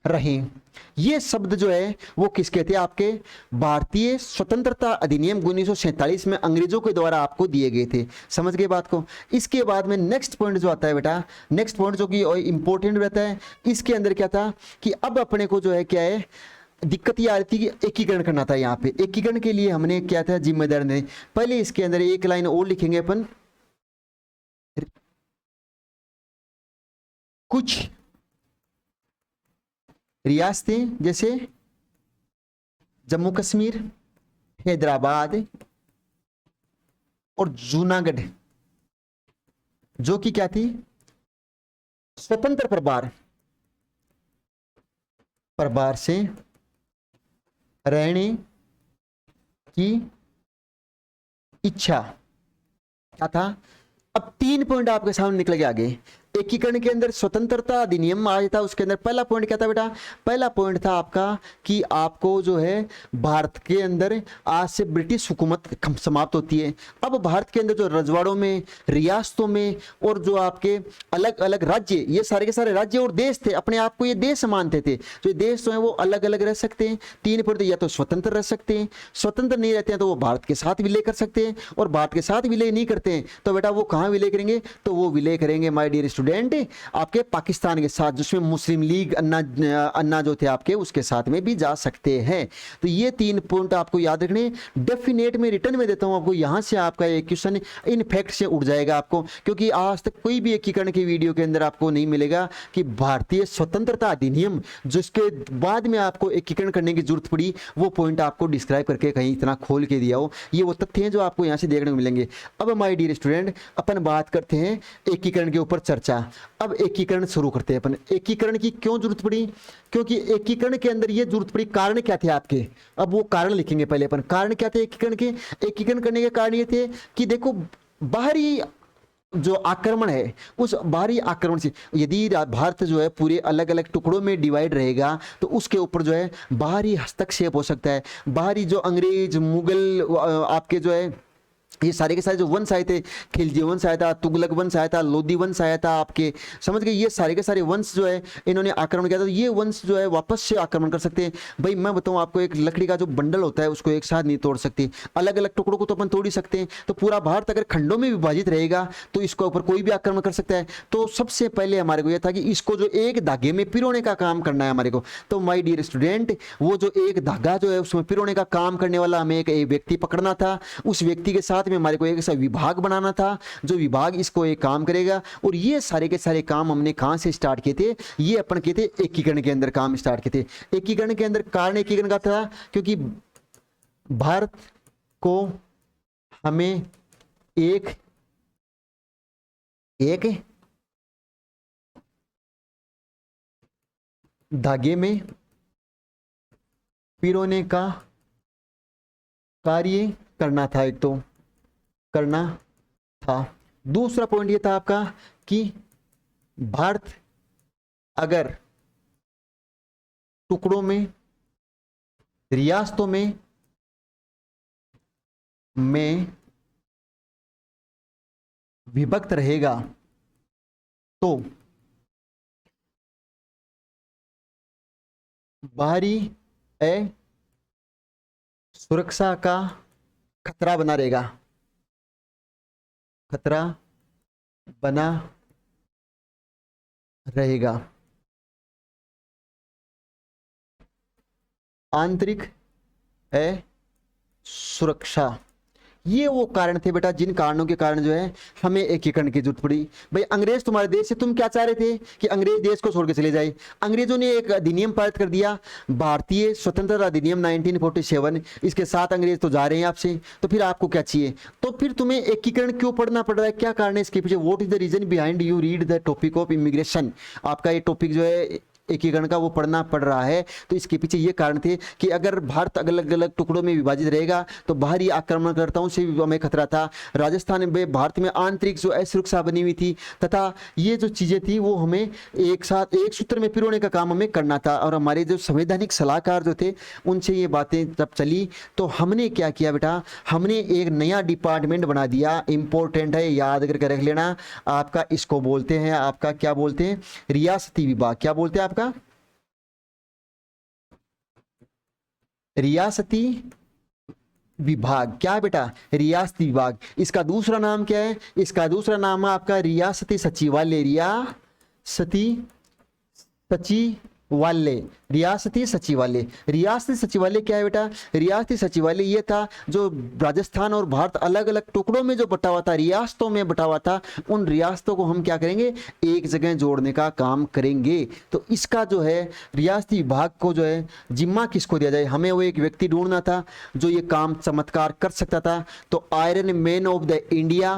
रहें। ये शब्द जो है वो किसके थे? आपके भारतीय स्वतंत्रता अधिनियम 1947 में अंग्रेजों के द्वारा आपको दिए गए थे। समझ गए बात को? इसके बाद में नेक्स्ट पॉइंट जो आता है बेटा, नेक्स्ट पॉइंट जो कि इंपॉर्टेंट रहता है, इसके अंदर क्या था कि अब अपने को जो है क्या है, दिक्कत ये आ रही थी कि एकीकरण करना था। यहाँ पे एकीकरण के लिए हमने क्या था, जिम्मेदार ने पहले इसके अंदर एक लाइन और लिखेंगे अपन, कुछ रियासतें जैसे जम्मू कश्मीर, हैदराबाद और जूनागढ़, जो कि क्या थी, स्वतंत्र प्रभार से रहने की इच्छा। क्या था? अब 3 पॉइंट आपके सामने निकल के आगे। एकीकरण के अंदर स्वतंत्रता अधिनियम आया था, उसके अंदर पहला पॉइंट क्या था बेटा? पहला पॉइंट था आपका कि आपको जो है भारत के अंदर आज से ब्रिटिश हुकूमत समाप्त होती है। अब भारत के अंदर जो रजवाड़ों में, रियासतों में और जो आपके अलग अलग राज्य, ये सारे के सारे राज्य और देश थे, अपने आप को ये देश मानते थे। जो देश जो है वो अलग अलग रह सकते हैं। 3 पॉइंट, या तो स्वतंत्र रह सकते हैं, स्वतंत्र नहीं रहते हैं तो वो भारत के साथ विलय कर सकते हैं, और भारत के साथ विलय नहीं करते हैं तो बेटा वो कहाँ विलय करेंगे? तो वो विलय करेंगे माय डियर स्टूडेंट आपके पाकिस्तान के साथ, जिसमें मुस्लिम लीग अन्ना जो थे आपके, उसके साथ में भी जा सकते हैं। तो ये 3 पॉइंट आपको याद रखने। डेफिनेट में रिटर्न में देता हूं आपको, यहां से आपका एक क्वेश्चन इन फैक्ट से उठ जाएगा आपको, क्योंकि आज तक कोई भी एकीकरण की वीडियो के अंदर आपको नहीं मिलेगा कि भारतीय स्वतंत्रता अधिनियम जिसके बाद में आपको एकीकरण करने की जरूरत पड़ी, वो पॉइंट आपको डिस्क्राइब करके कहीं इतना खोल के दिया हो। ये वो तथ्य हैं जो आपको यहां से देखने को मिलेंगे। अब माय डियर स्टूडेंट अपन बात करते हैं एकीकरण के ऊपर चर्चा। अब एकीकरण शुरू करते हैं अपन। एकीकरण की क्यों जरूरत पड़ी? क्योंकि एकीकरण के अंदर ये जरूरत पड़ी, कारण क्या थे आपके? अब वो कारण लिखेंगे पहले अपन। कारण क्या थे एकीकरण के? एकीकरण करने के कारण ये थे कि देखो बाहरी जो आक्रमण है, उस बाहरी आक्रमण से यदि भारत जो है पूरे अलग अलग टुकड़ों में डिवाइड रहेगा तो उसके ऊपर जो है बाहरी हस्तक्षेप हो सकता है। बाहरी जो अंग्रेज, मुगल, आपके जो है ये सारे के सारे जो वंश आए थे, खिलजी वंश आया था, तुगलक वंश आया था, लोदी वंश आया था, आपके समझ गए, ये सारे के सारे वंश जो है इन्होंने आक्रमण किया था। तो ये वंश जो है वापस से आक्रमण कर सकते हैं। भाई मैं बताऊं आपको, एक लकड़ी का जो बंडल होता है उसको एक साथ नहीं तोड़ सकते, अलग अलग टुकड़ों को तो अपन तोड़ ही सकते हैं। तो पूरा भारत अगर खंडों में विभाजित रहेगा तो इसके ऊपर कोई भी आक्रमण कर सकता है। तो सबसे पहले हमारे को यह था कि इसको जो एक धागे में पिरोने का काम करना है हमारे को। तो माय डियर स्टूडेंट, वो जो एक धागा जो है उसमें पिरोने का काम करने वाला हमें एक व्यक्ति पकड़ना था। उस व्यक्ति के साथ में हमारे को एक ऐसा विभाग बनाना था जो विभाग इसको एक काम करेगा। और ये सारे के सारे काम हमने कहां से स्टार्ट किए थे? ये अपन किए थे एकीकरण के अंदर काम स्टार्ट किए थे। एकीकरण के अंदर कारण एकीकरण का था क्योंकि भारत को हमें एक धागे में पिरोने का कार्य करना था, एक तो करना था। दूसरा पॉइंट ये था आपका कि भारत अगर टुकड़ों में, रियासतों में विभक्त रहेगा तो बाहरी सुरक्षा का खतरा बना रहेगा, खतरा बना रहेगा। आंतरिक सुरक्षा, ये वो कारण थे बेटा जिन कारणों के कारण जो है हमें एकीकरण की जरूरत पड़ी। भाई अंग्रेज तुम्हारे देश से, तुम क्या चाह रहे थे कि अंग्रेज देश को छोड़ के चले जाए? अंग्रेजों ने एक अधिनियम पारित कर दिया, भारतीय स्वतंत्रता अधिनियम 1947। इसके साथ अंग्रेज तो जा रहे हैं आपसे, तो फिर आपको क्या चाहिए? तो फिर तुम्हें एकीकरण क्यों पढ़ना पड़ रहा है? क्या कारण है इसके पीछे? What is the reason behind you read the topic of immigration? आपका ये टॉपिक जो है एकीकरण का वो पढ़ना पड़ रहा है। तो इसके पीछे ये कारण थे कि अगर भारत अलग अलग टुकड़ों में विभाजित रहेगा तो बाहरी आक्रमणकर्ताओं से भी हमें खतरा था। राजस्थान में, भारत में आंतरिक जो असुरक्षा बनी हुई थी, तथा ये जो चीजें थी वो हमें एक साथ एक सूत्र में पिरोने का काम हमें करना था। और हमारे जो संवैधानिक सलाहकार जो थे उनसे ये बातें जब चली तो हमने क्या किया बेटा, हमने एक नया डिपार्टमेंट बना दिया। इंपॉर्टेंट है, याद करके रख लेना। आपका इसको बोलते हैं, आपका क्या बोलते हैं? रियासती विभाग। क्या बोलते हैं आपका? रियासती विभाग। क्या बेटा? रियासती विभाग। इसका दूसरा नाम क्या है? इसका दूसरा नाम है आपका रियासती सचिवालय। रियासती सचिवालय, रियासती सचिवालय। रियासती सचिवालय क्या है बेटा? रियासती सचिवालय ये था जो राजस्थान और भारत अलग अलग टुकड़ों में जो बटा हुआ था, रियासतों में बटा हुआ था, उन रियासतों को हम क्या करेंगे? एक जगह जोड़ने का काम करेंगे। तो इसका जो है रियासती विभाग को जो है जिम्मा किसको दिया जाए? हमें वो एक व्यक्ति ढूंढना था जो ये काम चमत्कार कर सकता था। तो iron man of the India,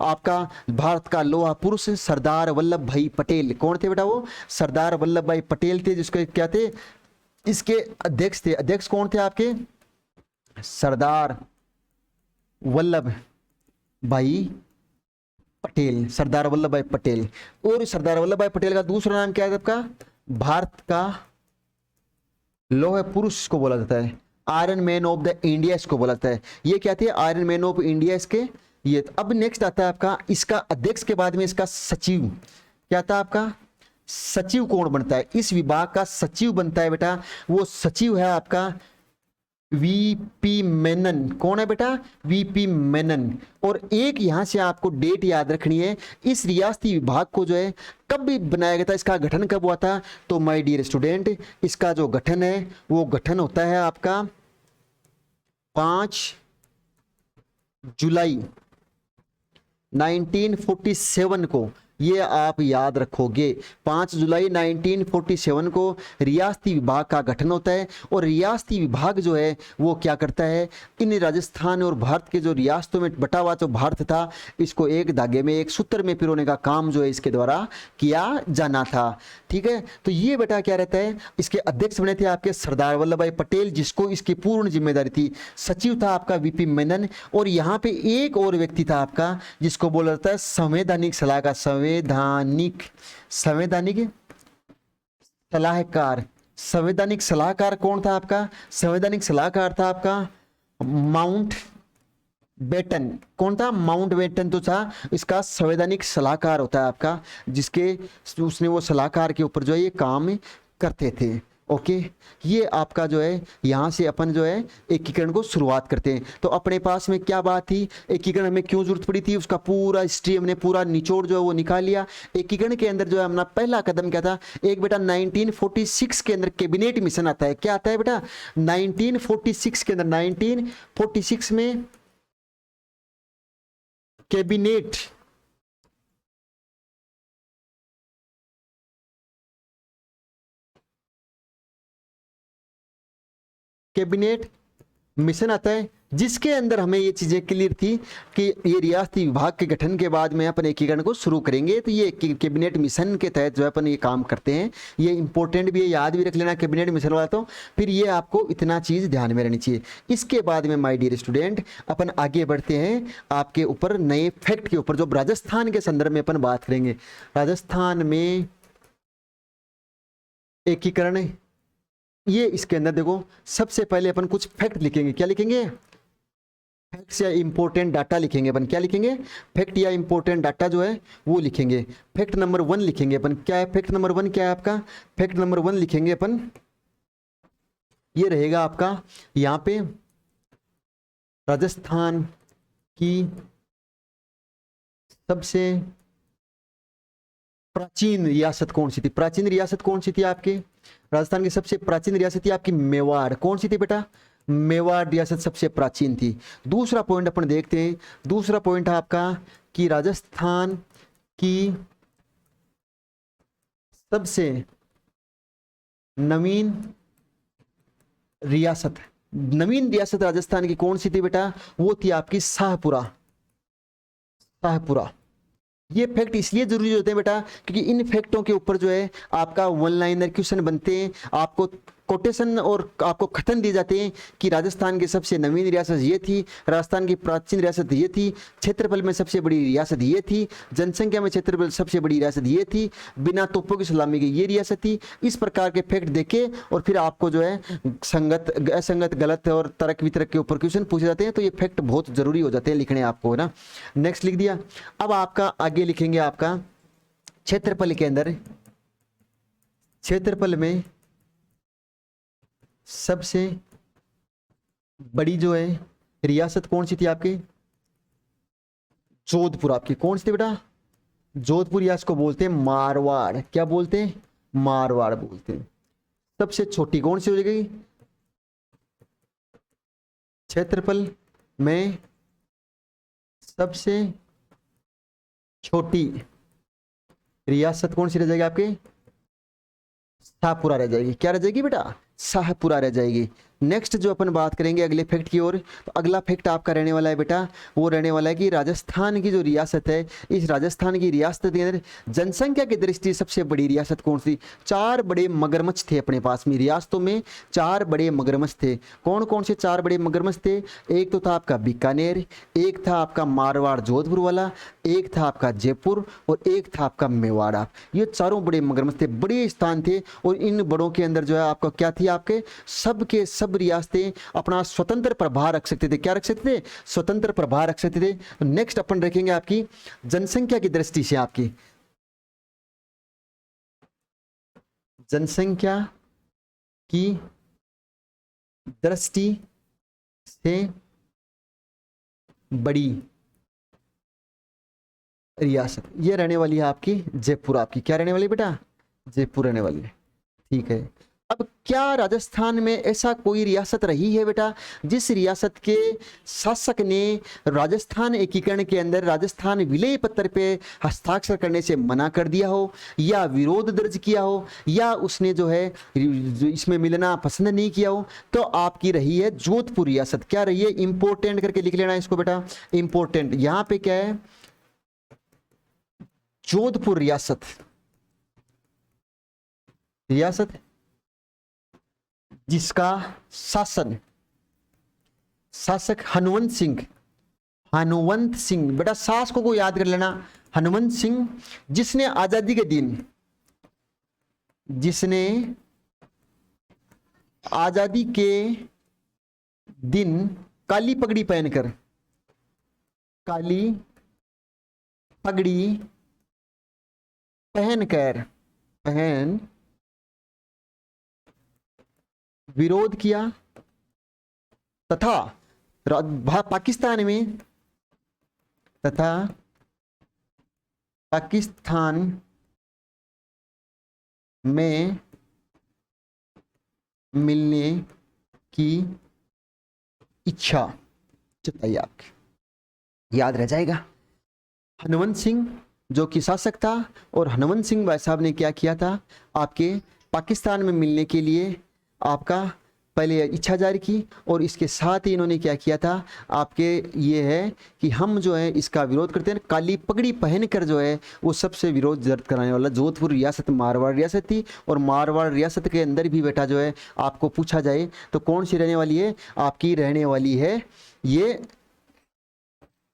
आपका भारत का लोहा पुरुष सरदार वल्लभ भाई पटेल। कौन थे बेटा? वो सरदार वल्लभ भाई पटेल थे, जिसके क्या थे? इसके अध्यक्ष थे। अध्यक्ष कौन थे आपके? सरदार वल्लभ भाई पटेल। सरदार वल्लभ भाई पटेल। और सरदार वल्लभ भाई पटेल का दूसरा नाम क्या है आपका? भारत का लौह पुरुष को बोला जाता है, iron man of the India इसको बोला जाता है। ये क्या थे? आयरन मैन ऑफ इंडिया इसके ये। अब नेक्स्ट आता है आपका इसका अध्यक्ष के बाद में इसका सचिव। क्या था आपका? सचिव कौन बनता है? इस विभाग का सचिव बनता है बेटा, वो सचिव है आपका वीपी मेनन। कौन है बेटा? वीपी मेनन। और एक यहां से आपको डेट याद रखनी है, इस रियासती विभाग को जो है कब भी बनाया गया था, इसका गठन कब हुआ था? तो माय डियर स्टूडेंट, इसका जो गठन है वो गठन होता है आपका 5 जुलाई 1947 को। ये आप याद रखोगे, 5 जुलाई 1947 को रियासती विभाग का गठन होता है। और रियासती विभाग जो है वो क्या करता है? इन राजस्थान और भारत के जो रियासतों में बटा हुआ जो भारत था, इसको एक धागे में, एक सूत्र में पिरोने का काम जो है इसके द्वारा किया जाना था। ठीक है, तो ये बेटा क्या रहता है? इसके अध्यक्ष बने थे आपके सरदार वल्लभ भाई पटेल, जिसको इसकी पूर्ण जिम्मेदारी थी। सचिव था आपका वीपी मेनन। और यहाँ पे एक और व्यक्ति था आपका जिसको बोला जाता है संवैधानिक सलाहकार। संवैधानिक सलाहकार। संवैधानिक सलाहकार कौन था आपका? संवैधानिक सलाहकार था आपका बेटन कौन था? माउंट बेटन तो था इसका संवैधानिक सलाहकार होता है आपका, जिसके उसने वो सलाहकार के ऊपर जो है ये काम करते थे। ओके, ये आपका जो है यहाँ से अपन जो है एकीकरण को शुरुआत करते हैं। तो अपने पास में क्या बात थी, एकीकरण हमें क्यों जरूरत पड़ी थी, उसका पूरा हिस्ट्री हमने पूरा निचोड़ जो है वो निकाल लिया। एकीकरण के अंदर जो है अपना पहला कदम क्या था, एक बेटा 1946 के अंदर कैबिनेट मिशन आता है। क्या आता है बेटा? 1946 के अंदर, 1946 में कैबिनेट मिशन आता है, जिसके अंदर हमें ये चीजें क्लियर थी कि ये रियासती विभाग के गठन के बाद में अपन एकीकरण को शुरू करेंगे। तो ये कैबिनेट मिशन के तहत जो है अपन ये काम करते हैं। ये इंपॉर्टेंट भी है, याद भी रख लेना कैबिनेट मिशन वाला। तो फिर ये आपको इतना चीज ध्यान में रहनी चाहिए। इसके बाद में माय डियर स्टूडेंट अपन आगे बढ़ते हैं आपके ऊपर नए फैक्ट के ऊपर, जो राजस्थान के संदर्भ में अपन बात करेंगे। राजस्थान में एकीकरण, ये इसके अंदर देखो सबसे पहले अपन कुछ फैक्ट लिखेंगे। क्या लिखेंगे? फैक्ट्स या इंपॉर्टेंट डाटा लिखेंगे अपन। क्या लिखेंगे? फैक्ट या इंपॉर्टेंट डाटा जो है वो लिखेंगे। फैक्ट नंबर 1 लिखेंगे अपन। क्या है फैक्ट नंबर 1? क्या है आपका फैक्ट नंबर 1? लिखेंगे अपन, ये रहेगा आपका यहाँ पे राजस्थान की सबसे प्राचीन रियासत कौन सी थी? प्राचीन रियासत कौन सी थी आपके? राजस्थान की सबसे प्राचीन रियासत थी आपकी मेवाड़। कौन सी थी बेटा? मेवाड़ रियासत सबसे प्राचीन थी। दूसरा पॉइंट अपन देखते हैं। दूसरा पॉइंट है आपका कि राजस्थान की सबसे नवीन रियासत, नवीन रियासत राजस्थान की कौन सी थी बेटा? वो थी आपकी शाहपुरा। शाहपुरा। ये फैक्ट इसलिए जरूरी होते हैं बेटा क्योंकि इन फैक्टों के ऊपर जो है आपका वन लाइनर क्वेश्चन बनते हैं। आपको कोटेशन और आपको कथन दिए जाते हैं कि राजस्थान की सबसे नवीन रियासत ये थी, राजस्थान की प्राचीन रियासत ये थी, क्षेत्रफल में सबसे बड़ी रियासत ये थी, जनसंख्या में क्षेत्रफल सबसे बड़ी रियासत ये थी, बिना तोपों की सलामी की ये रियासत थी। इस प्रकार के फैक्ट देके और फिर आपको जो है संगत, असंगत, गलत और तर्क वितर्क के ऊपर क्वेश्चन पूछे जाते हैं। तो ये फैक्ट बहुत जरूरी हो जाते हैं लिखने आपको, है ना। नेक्स्ट लिख दिया। अब आपका आगे लिखेंगे आपका क्षेत्रफल के अंदर, क्षेत्रफल में सबसे बड़ी जो है रियासत कौन सी थी आपकी? जोधपुर। आपकी कौन सी थी बेटा? जोधपुर, या इसको बोलते हैं मारवाड़। क्या बोलते हैं? मारवाड़ बोलते हैं। सबसे छोटी कौन सी हो जाएगी? क्षेत्रफल में सबसे छोटी रियासत कौन सी रह जाएगी आपके? शाहपुरा रह जाएगी। क्या रह जाएगी बेटा? शाहपुरा रह जाएगी। नेक्स्ट जो अपन बात करेंगे अगले फैक्ट की ओर, तो अगला फैक्ट आपका रहने वाला है बेटा, वो रहने वाला है कि राजस्थान की जो रियासत है, इस राजस्थान की रियासत के अंदर जनसंख्या की दृष्टि सबसे बड़ी रियासत कौन सी? 4 बड़े मगरमच्छ थे अपने पास में, रियासतों में 4 बड़े मगरमच्छ थे। कौन कौन से 4 बड़े मगरमच्छ थे? एक तो था आपका बीकानेर, एक था आपका मारवाड़ जोधपुर वाला, एक था आपका जयपुर और एक था आपका मेवाड़ा। ये चारों बड़े मगरमच्छ थे, बड़े स्थान थे। और इन बड़ों के अंदर जो है आपका क्या थी, आपके सबके सब रियासतें अपना स्वतंत्र प्रभाव रख सकते थे। क्या रख सकते थे? स्वतंत्र प्रभाव रख सकते थे। नेक्स्ट अपन रखेंगे आपकी जनसंख्या की दृष्टि से, आपकी जनसंख्या की दृष्टि से बड़ी रियासत ये रहने वाली है आपकी जयपुर। आपकी क्या रहने वाली है बेटा? जयपुर रहने वाली है। ठीक है। अब क्या राजस्थान में ऐसा कोई रियासत रही है बेटा जिस रियासत के शासक ने राजस्थान एकीकरण के अंदर राजस्थान विलय पत्र पे हस्ताक्षर करने से मना कर दिया हो, या विरोध दर्ज किया हो, या उसने जो है इसमें मिलना पसंद नहीं किया हो? तो आपकी रही है जोधपुर रियासत। क्या रही है? इंपोर्टेंट करके लिख लेना इसको बेटा, इंपोर्टेंट। यहां पे क्या है? जोधपुर रियासत, रियासत जिसका शासक हनुमंत सिंह, हनुमंत सिंह बेटा, शासकों को याद कर लेना। हनुमंत सिंह जिसने आजादी के दिन, जिसने आजादी के दिन काली पगड़ी पहनकर काली पगड़ी पहन विरोध किया तथा पाकिस्तान में मिलने की इच्छा जताई। आपकी याद रह जाएगा। हनुमंत सिंह जो कि शासक था, और हनुमंत सिंह भाई साहब ने क्या किया था, आपके पाकिस्तान में मिलने के लिए आपका पहले इच्छा जारी की, और इसके साथ ही इन्होंने क्या किया था, आपके ये है कि हम जो है इसका विरोध करते हैं। काली पगड़ी पहनकर जो है वो सबसे विरोध दर्ज कराने वाला। जोधपुर रियासत मारवाड़ रियासत थी, और मारवाड़ रियासत के अंदर भी बेटा जो है आपको पूछा जाए तो कौन सी रहने वाली है, आपकी रहने वाली है ये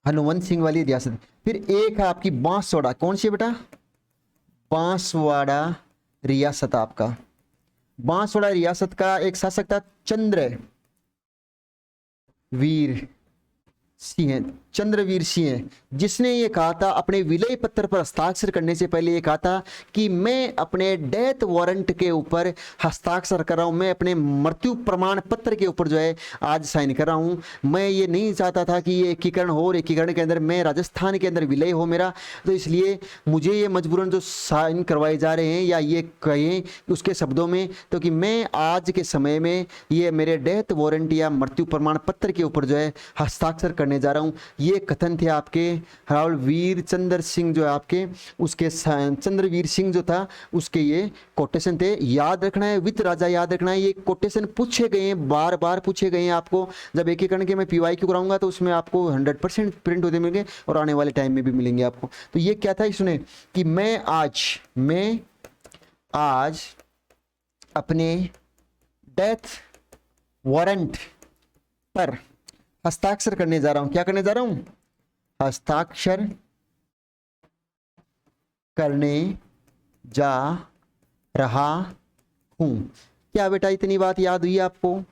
हनुमंत सिंह वाली रियासत। फिर एक है आपकी बांसवाड़ा, कौन सी बेटा, बांसवाड़ा रियासत। आपका बांसवाड़ा रियासत का एक शासक था चंद्रवीर सिंह, जिसने ये कहा था अपने विलय पत्र पर हस्ताक्षर करने से पहले ये कहा था कि मैं अपने डेथ वारंट के ऊपर हस्ताक्षर कर रहा हूं, मैं अपने मृत्यु प्रमाण पत्र के ऊपर जो है आज साइन कर रहा हूं। मैं ये नहीं चाहता था कि ये एकीकरण हो, और एकीकरण के अंदर मैं राजस्थान के अंदर विलय हो मेरा, तो इसलिए मुझे ये मजबूरन जो साइन करवाए जा रहे हैं, या ये कहें उसके शब्दों में तो कि मैं आज के समय में ये मेरे डेथ वारंट या मृत्यु प्रमाण पत्र के ऊपर जो है हस्ताक्षर करने जा रहा हूं। ये कथन थे आपके रावल वीर चंद्र सिंह जो है आपके, उसके चंद्रवीर सिंह जो था उसके ये कोटेशन थे। याद रखना है, वित्त राजा याद रखना है, ये कोटेशन पूछे गए हैं, बार बार पूछे गए हैं आपको। जब एकीकरण के मैं PYQ कराऊंगा तो उसमें आपको 100% प्रिंट होते मिलेंगे, और आने वाले टाइम में भी मिलेंगे आपको। तो ये क्या था इसने कि मैं आज अपने डेथ वारंट पर हस्ताक्षर करने जा रहा हूं। क्या करने जा रहा हूं, हस्ताक्षर करने जा रहा हूं। क्या बेटा इतनी बात याद हुई आपको?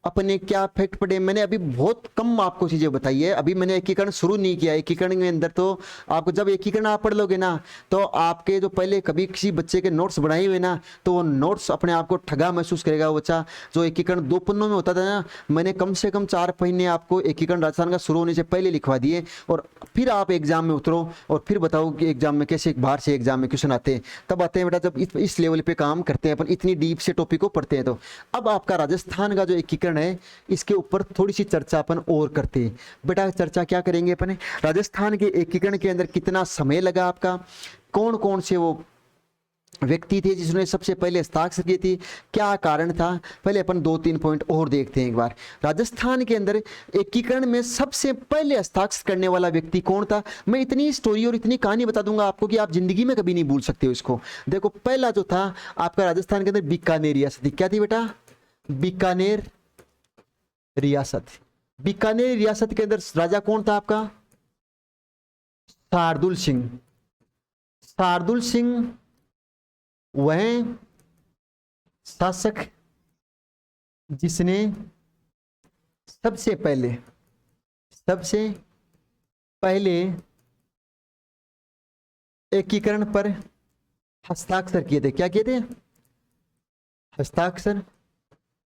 अपने क्या फैक्ट पढ़े, मैंने अभी बहुत कम आपको चीजें बताई है, अभी मैंने एकीकरण शुरू नहीं किया। एकीकरण के अंदर तो आपको जब एकीकरण आप पढ़ लोगे ना, तो आपके जो पहले कभी किसी बच्चे के नोट्स बनाए हुए ना, तो वो नोट्स अपने आप को ठगा महसूस करेगा वो बच्चा। जो एकीकरण 2 पन्नों में होता था ना, मैंने कम से कम 4 महीने आपको एकीकरण राजस्थान का शुरू होने से पहले लिखवा दिए, और फिर आप एग्जाम में उतरो और फिर बताओ कि एग्जाम में कैसे बाहर से एग्जाम में क्वेश्चन आते हैं। तब आते हैं बेटा जब इस लेवल पे काम करते हैं अपन, इतनी डीप से टॉपिक को पढ़ते हैं। तो अब आपका राजस्थान का जो एकीकरण है, इसके ऊपर थोड़ी सी चर्चा अपन और करते हैं। बेटा चर्चा क्या करेंगे अपन, राजस्थान के एकीकरण के अंदर कितना समय लगा आपका, कौन कौन से वो व्यक्ति थे जिसने सबसे पहले हस्ताक्षर किए थे, क्या कारण था, पहले अपन 2-3 पॉइंट और देखते हैं एक बार। राजस्थान के अंदर एकीकरण में सबसे पहले हस्ताक्षर करने वाला व्यक्ति कौन था? मैं इतनी स्टोरी और इतनी कहानी बता दूंगा आपको कि आप जिंदगी में कभी नहीं भूल सकते हो इसको। देखो पहला जो था आपका राजस्थान के अंदर बीकानेर रियासत। क्या थी बेटा? बीकानेर रियासत। बीकानेर रियासत के अंदर राजा कौन था आपका? शार्दुल सिंह। शार्दुल सिंह वह शासक जिसने सबसे पहले एकीकरण पर हस्ताक्षर किए थे। क्या किए थे? हस्ताक्षर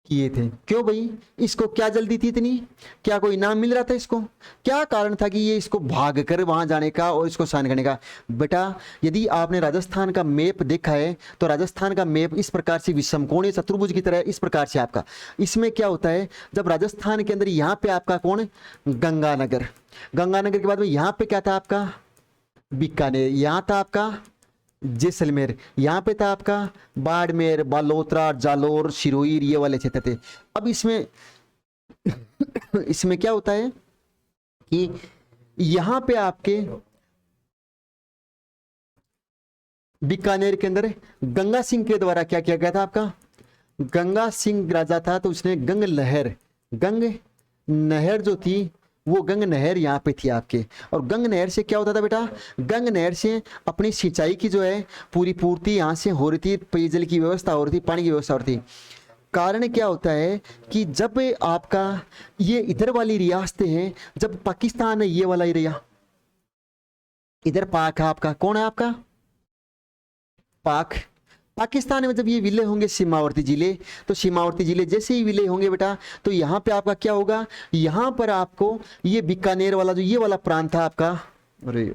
किए थे। क्यों भाई, इसको क्या जल्दी थी इतनी? क्या कोई इनाम मिल रहा था इसको? क्या कारण था कि ये इसको भाग कर वहां जाने का और इसको साइन करने का? बेटा यदि आपने राजस्थान का मैप देखा है तो राजस्थान का मैप इस प्रकार से विषमकोणीय चतुर्भुज की तरह इस प्रकार से आपका, इसमें क्या होता है, जब राजस्थान के अंदर यहाँ पे आपका कौन, गंगानगर, गंगानगर के बाद में यहाँ पे क्या था आपका, बीकानेर, यहाँ था आपका जैसलमेर, यहाँ पे था आपका बाड़मेर, बालोतरा, जालोर, सिरोही, ये वाले क्षेत्र थे। अब इसमें क्या होता है कि यहाँ पे आपके बीकानेर के अंदर गंगा सिंह के द्वारा क्या किया गया था आपका? गंगा सिंह राजा था तो उसने गंग नहर जो थी वो गंग नहर यहाँ पे थी आपके। और गंग नहर से क्या होता था बेटा? गंग नहर से अपनी सिंचाई की जो है पूरी पूर्ति यहाँ से हो रही थी, पेयजल की व्यवस्था हो रही थी, पानी की व्यवस्था हो रही थी। कारण क्या होता है कि जब आपका ये इधर वाली रियासतें हैं, जब पाकिस्तान है ये वाला एरिया, इधर पाक है आपका, कौन है आपका? पाक। पाकिस्तान में जब ये विलय होंगे सीमावर्ती जिले, तो सीमावर्ती जिले जैसे ही विलय होंगे बेटा, तो यहाँ पे आपका क्या होगा, यहाँ पर आपको ये बीकानेर वाला जो ये वाला प्रांत था आपका, अरे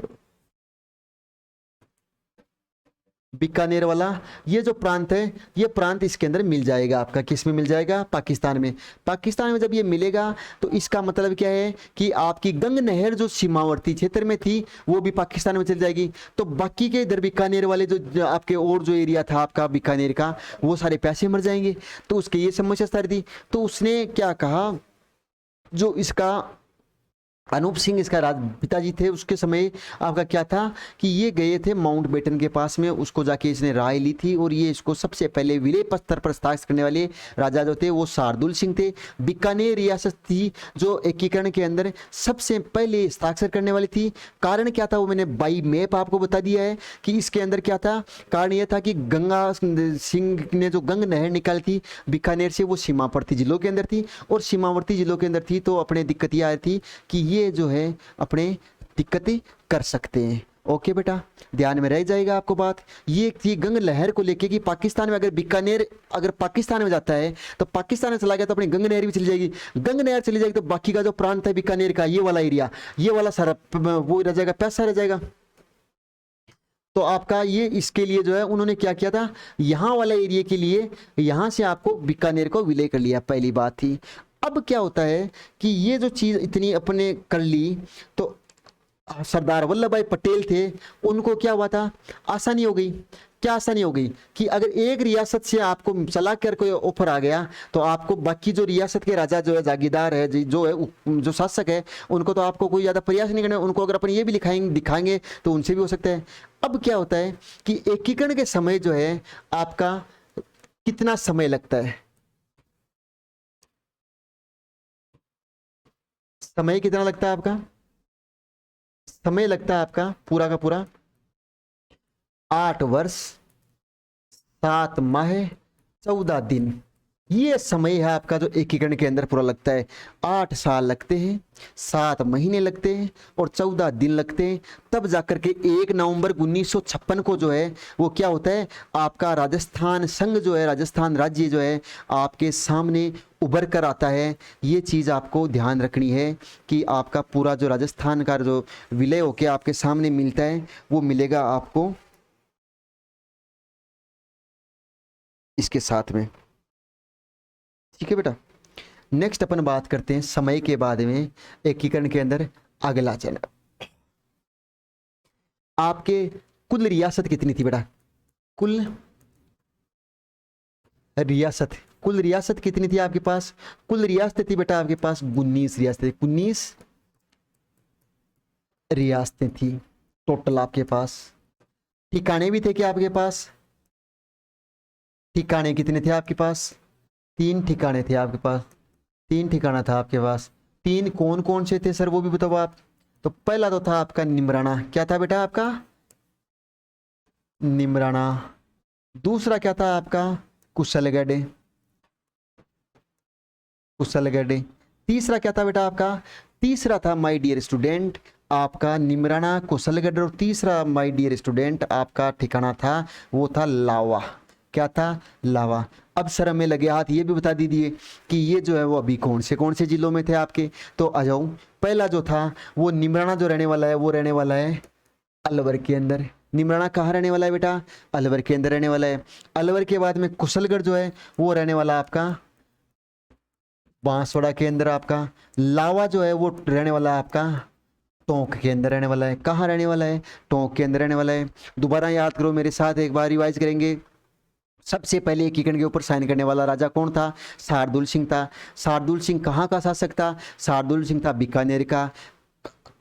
बीकानेर वाला ये जो प्रांत है, ये प्रांत इसके अंदर मिल जाएगा आपका, किस में मिल जाएगा? पाकिस्तान में। पाकिस्तान में जब ये मिलेगा तो इसका मतलब क्या है कि आपकी गंग नहर जो सीमावर्ती क्षेत्र में थी वो भी पाकिस्तान में चल जाएगी। तो बाकी के इधर बीकानेर वाले जो आपके और जो एरिया था आपका बीकानेर का, वो सारे पैसे मर जाएंगे। तो उसके ये समस्या सारी थी। तो उसने क्या कहा, जो इसका अनूप सिंह इसका पिताजी थे, उसके समय आपका क्या था कि ये गए थे माउंट बेटन के पास में, उसको जाके इसने राय ली थी, और ये इसको सबसे पहले विलय पत्थर पर हस्ताक्षर करने वाले राजा जो थे वो शार्दुल सिंह थे। बीकानेर रियासत थी जो एकीकरण के अंदर सबसे पहले हस्ताक्षर करने वाली थी। कारण क्या था वो मैंने बाई मैप आपको बता दिया है कि इसके अंदर क्या था। कारण यह था कि गंगा सिंह ने जो गंग नहर निकाली थी बीकानेर से, वो सीमावर्ती जिलों के अंदर थी, और सीमावर्ती जिलों के अंदर थी तो अपने दिक्कत ये आई थी कि ये जो है अपने दिक्कतें कर सकते हैं। ओके बेटा, ध्यान में रह जाएगा आपको बात। ये थी गंग लहर को लेके कि पाकिस्तान में अगर बीकानेर अगर पाकिस्तान में जाता है तो पाकिस्तान में चला गया तो अपनी गंग नहर भी चली जाएगी। गंग नहर चली जाएगी तो बाकी का जो प्रांत है बीकानेर का, ये वाला एरिया, ये वाला सारा वो रह जाएगा, पैसा रह जाएगा। तो आपका ये इसके लिए जो है उन्होंने क्या किया था, यहाँ वाला एरिया के लिए यहाँ से आपको बीकानेर को विलय कर लिया, पहली बात थी। अब क्या होता है कि ये जो चीज इतनी अपने कर ली, तो सरदार वल्लभ भाई पटेल थे, उनको क्या हुआ था, आसानी हो गई। क्या आसानी हो गई कि अगर एक रियासत से आपको चला कर कोई ऑफर आ गया तो आपको बाकी जो रियासत के राजा जो है, जागीरदार है, जो है जो शासक है, उनको तो आपको कोई ज्यादा प्रयास नहीं करना। उनको अगर अपन ये भी दिखाएंगे तो उनसे भी हो सकता है। अब क्या होता है कि एकीकरण के समय जो है आपका कितना समय लगता है, समय कितना लगता है आपका, समय लगता है आपका पूरा का पूरा 8 वर्ष 7 माह 14 दिन। ये समय है आपका जो एकीकरण के अंदर पूरा लगता है। 8 साल लगते हैं, 7 महीने लगते हैं और 14 दिन लगते हैं। तब जाकर के 1 नवंबर 1956 को जो है वो क्या होता है, आपका राजस्थान संघ जो है, राजस्थान राज्य जो है आपके सामने उभर कर आता है। ये चीज़ आपको ध्यान रखनी है कि आपका पूरा जो राजस्थान का जो विलय होकर आपके सामने मिलता है वो मिलेगा आपको इसके साथ में। ठीक है बेटा, नेक्स्ट अपन बात करते हैं समय के बाद में एकीकरण के अंदर अगला चरण। आपके कुल रियासत कितनी थी बेटा, कुल रियासत कितनी थी आपके पास, कुल रियासत थी बेटा आपके पास 19 रियासतें, 19 रियासतें थी टोटल आपके पास। ठिकाने भी थे क्या आपके पास, ठिकाने कितने थे आपके पास, 3 ठिकाने थे आपके पास, 3 ठिकाना था आपके पास। 3 कौन कौन से थे सर वो भी बताओ आप। तो पहला तो था आपका निमराना, क्या था बेटा आपका, निमराना। दूसरा क्या था आपका, कुशलगढ़, कुशलगढ़। तीसरा क्या था बेटा आपका, तीसरा था माय डियर स्टूडेंट आपका निमराना, कुशलगढ़, और तीसरा माय डियर स्टूडेंट आपका ठिकाना था वो था लावा। क्या था, लावा। अब सर हमें लगे हाथ ये भी बता दीजिए कि ये जो है वो अभी कौन से जिलों में थे आपके। तो आ जाऊं, पहला जो था वो निमराना जो रहने वाला है वो रहने वाला है अलवर के अंदर। निमराना कहाँ रहने वाला है बेटा, अलवर के अंदर रहने वाला है। अलवर के बाद में कुशलगढ़ जो है वो रहने वाला आपका बांसवाड़ा के अंदर आपका। लावा जो है वो रहने वाला है आपका टोंक के अंदर रहने वाला है। कहाँ रहने वाला है, टोंक के अंदर रहने वाला है। दोबारा याद करो मेरे साथ, एक बार रिवाइज करेंगे। सबसे पहले एकीकरण के ऊपर साइन करने वाला राजा कौन था, शार्दुल सिंह था। शार्दुल सिंह कहाँ का शासक था, शार्दुल सिंह था बीकानेर का।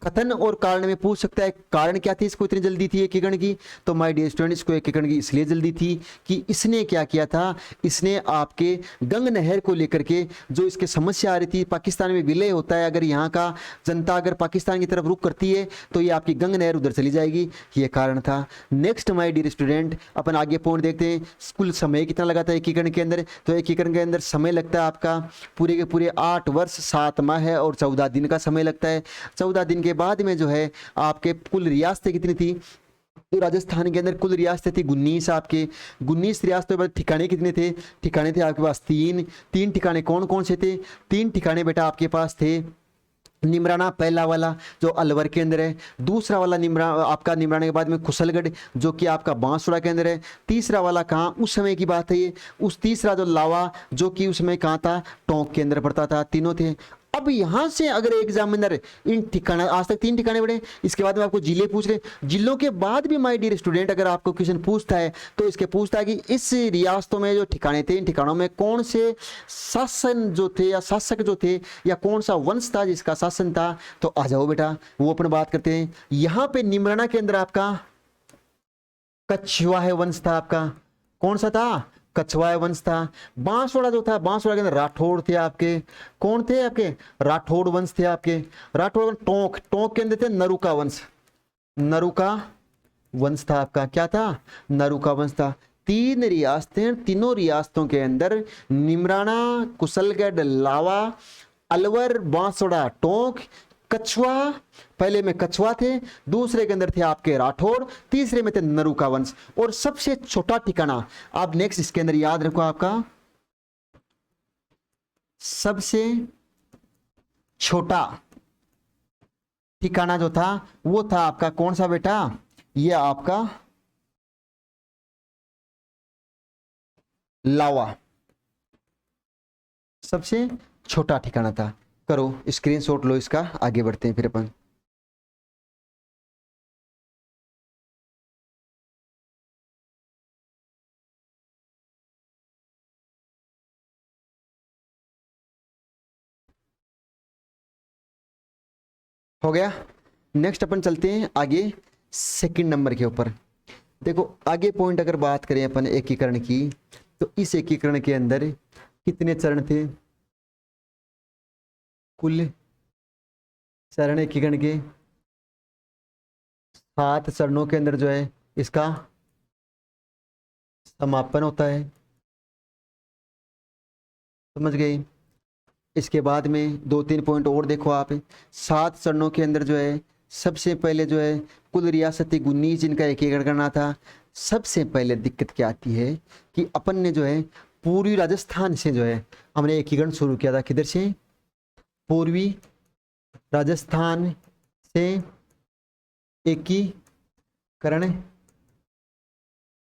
कथन और कारण में पूछ सकता है कारण क्या थी इसको इतनी जल्दी थी एकीकरण की। तो माय डियर स्टूडेंट, इसको एकीकरण की इसलिए जल्दी थी कि इसने क्या किया था, इसने आपके गंग नहर को लेकर के जो इसके समस्या आ रही थी, पाकिस्तान में विलय होता है, अगर यहाँ का जनता अगर पाकिस्तान की तरफ रुख करती है तो ये आपकी गंग नहर उधर चली जाएगी, ये कारण था। नेक्स्ट माय डियर स्टूडेंट, अपन आगे पॉइंट देखते हैं। कुल समय कितना लगा था एकीकरण के अंदर, तो एकीकरण के अंदर समय लगता है आपका पूरे के पूरे 8 वर्ष 7 माह और 14 दिन का समय लगता है। 14 दिन के बाद में जो है आपके कुल रियासतें कितनी थी, तो राजस्थान के अंदर कुल रियासतें थी 19 आपके। 19 रियासतों पर ठिकाने कितने थे, ठिकाने थे आपके पास तीन ठिकाने कौन कौन से थे, 3 ठिकाने बेटा आपके पास थे। निमराना पहला वाला जो अलवर के अंदर है, दूसरा वाला निमराना के बाद में कुशलगढ़ जो कि आपका बांसवाड़ा के अंदर है, तीसरा वाला कहाँ उस समय की बात है ये, उस तीसरा जो लावा जो कि उस समय कहाँ था, टोंक के अंदर पड़ता था, तीनों थे। अब यहां से अगर एग्जामिनर इन ठिकाना, आज तक 3 ठिकाने पड़े, इसके बाद में आपको जिले पूछ रहे, जिलों के बाद भी माय डियर स्टूडेंट अगर आपको क्वेश्चन पूछता है तो इसके पूछता है कि इस रियासतों में जो ठिकाने थे, इन ठिकानों में कौन से शासन जो थे या शासक जो थे या कौन सा वंश था जिसका शासन था। तो आ जाओ बेटा वो अपन बात करते हैं। यहां पे निमराना के अंदर आपका कछवाहा वंश था, आपका कौन सा था, कछवाहा वंश था। बांसवाड़ा जो था, बांसवाड़ा के अंदर राठौड़ थे आपके, कौन थे आपके, राठौड़ वंश थे आपके। राठौड़ टोंक, टोंक के अंदर थे नरुका वंश, नरुका वंश था आपका, क्या था, नरुका वंश था। 3 रियासतें, तीनों रियासतों के अंदर निमराना, कुशलगढ़, लावा, अलवर, बांसवाड़ा, टोंक, कछवा, पहले में कछवा थे, दूसरे के अंदर थे आपके राठौड़, तीसरे में थे नरुका वंश। और सबसे छोटा ठिकाना आप नेक्स्ट इसके अंदर याद रखो, आपका सबसे छोटा ठिकाना जो था वो था आपका कौन सा बेटा, ये आपका लावा, सबसे छोटा ठिकाना था। करो स्क्रीनशॉट लो इसका, आगे बढ़ते हैं फिर अपन। हो गया, नेक्स्ट अपन चलते हैं आगे सेकंड नंबर के ऊपर। देखो आगे पॉइंट अगर बात करें अपन एकीकरण की, तो इस एकीकरण के अंदर कितने चरण थे, कुल चरण एकीकरण के 7 चरणों के अंदर जो है इसका समापन होता है, समझ गए। इसके बाद में 2-3 पॉइंट और देखो आप, 7 चरणों के अंदर जो है सबसे पहले जो है कुल रियासती 19 जिनका एकीकरण करना था। सबसे पहले दिक्कत क्या आती है कि अपन ने जो है पूर्वी राजस्थान से जो है हमने एकीकरण शुरू किया था, किधर से, पूर्वी राजस्थान से एकीकरण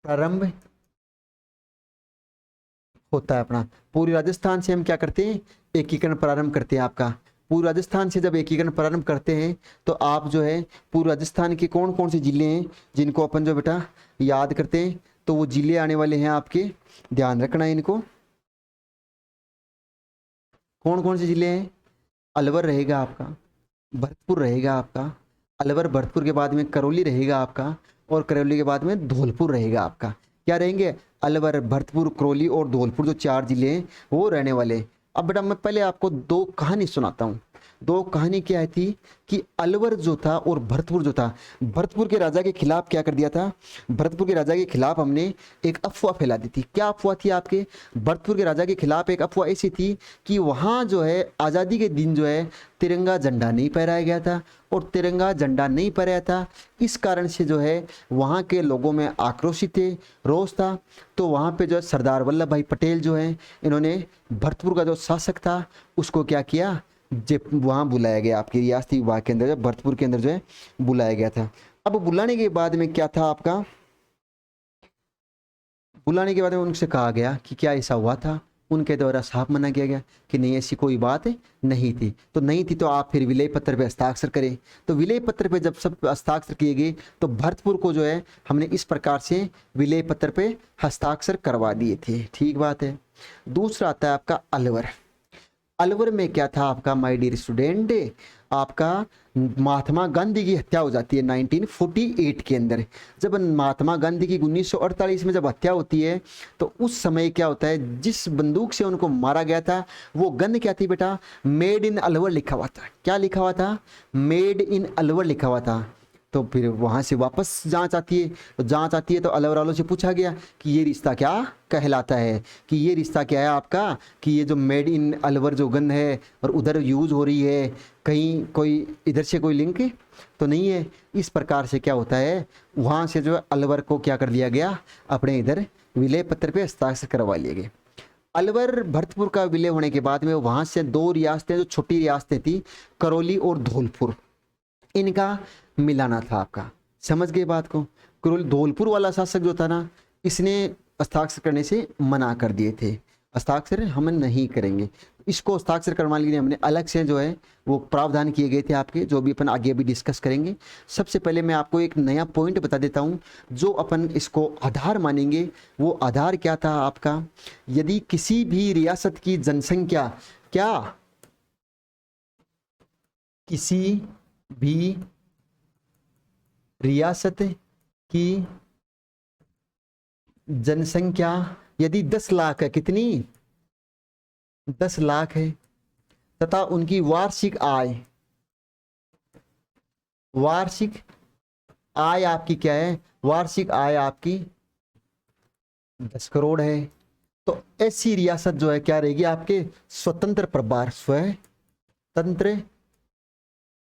प्रारंभ होता है अपना। पूर्वी राजस्थान से हम क्या करते हैं, एकीकरण प्रारंभ करते हैं आपका। पूर्व राजस्थान से जब एकीकरण प्रारंभ करते हैं तो आप जो है पूर्व राजस्थान के कौन कौन से जिले हैं जिनको अपन जो बेटा याद करते हैं, तो वो जिले आने वाले हैं आपके, ध्यान रखना है इनको। कौन कौन से जिले हैं, अलवर रहेगा आपका, भरतपुर रहेगा आपका, अलवर भरतपुर के बाद में करौली रहेगा आपका, और करौली के बाद में धौलपुर रहेगा आपका। क्या रहेंगे, अलवर, भरतपुर, करौली और धौलपुर, जो 4 जिले हैं वो रहने वाले। अब बेटा मैं पहले आपको 2 कहानी सुनाता हूँ। 2 कहानी क्या थी कि अलवर जो था और भरतपुर जो था, भरतपुर के राजा के खिलाफ क्या कर दिया था, भरतपुर के राजा के खिलाफ हमने एक अफवाह फैला दी थी। क्या अफवाह थी आपके, भरतपुर के राजा के खिलाफ एक अफवाह ऐसी थी कि वहाँ जो है आज़ादी के दिन जो है तिरंगा झंडा नहीं फहराया गया था, और तिरंगा झंडा नहीं फहराया था, इस कारण से जो है वहाँ के लोगों में आक्रोशित थे, रोष था। तो वहाँ पे जो है सरदार वल्लभ भाई पटेल जो है, इन्होंने भरतपुर का जो शासक था उसको क्या किया, जब वहाँ बुलाया गया आपकी रियासती विभाग के अंदर, जब भरतपुर के अंदर जो है बुलाया गया था। अब बुलाने के बाद में क्या था आपका, बुलाने के बाद में उनसे कहा गया कि क्या ऐसा हुआ था, उनके द्वारा साफ मना किया गया कि नहीं ऐसी कोई बात नहीं थी। तो नहीं थी तो आप फिर विलय पत्र पे हस्ताक्षर करें। तो विलय पत्र पे जब सब हस्ताक्षर किए गए तो भरतपुर को जो है हमने इस प्रकार से विलय पत्र पे हस्ताक्षर करवा दिए थे, ठीक बात है। दूसरा आता है आपका अलवर। अलवर में क्या था आपका माय डियर स्टूडेंट, आपका महात्मा गांधी की हत्या हो जाती है 1948 के अंदर। जब महात्मा गांधी की 1948 में जब हत्या होती है तो उस समय क्या होता है, जिस बंदूक से उनको मारा गया था वो गन क्या थी बेटा, मेड इन अलवर लिखा हुआ था। क्या लिखा हुआ था, मेड इन अलवर लिखा हुआ था। तो फिर वहाँ से वापस जांच आती है। तो जांच आती है तो अलवर वालों से पूछा गया कि ये रिश्ता क्या कहलाता है, कि ये रिश्ता क्या है आपका, कि ये जो मेड इन अलवर जो गन है और उधर यूज़ हो रही है, कहीं कोई इधर से कोई लिंक तो नहीं है। इस प्रकार से क्या होता है, वहाँ से जो अलवर को क्या कर लिया गया, अपने इधर विलय पत्र पे हस्ताक्षर करवा लिए गए। अलवर भरतपुर का विलय होने के बाद में वहाँ से 2 रियासतें जो छोटी रियासतें थी, करौली और धौलपुर, इनका मिलाना था आपका। समझ गए बात को। करौली धौलपुर वाला शासक जो था ना, इसने हस्ताक्षर करने से मना कर दिए थे, हस्ताक्षर हम नहीं करेंगे। इसको हस्ताक्षर करवाने के लिए हमने अलग से जो है वो प्रावधान किए गए थे आपके, जो भी अपन आगे भी डिस्कस करेंगे। सबसे पहले मैं आपको एक नया पॉइंट बता देता हूँ, जो अपन इसको आधार मानेंगे। वो आधार क्या था आपका, यदि किसी भी रियासत की जनसंख्या, क्या किसी भी रियासत की जनसंख्या यदि 10 लाख है, कितनी 10 लाख है, तथा उनकी वार्षिक आय, वार्षिक आय आपकी क्या है, वार्षिक आय आपकी 10 करोड़ है, तो ऐसी रियासत जो है क्या रहेगी आपके स्वतंत्र प्रभार, स्वतंत्र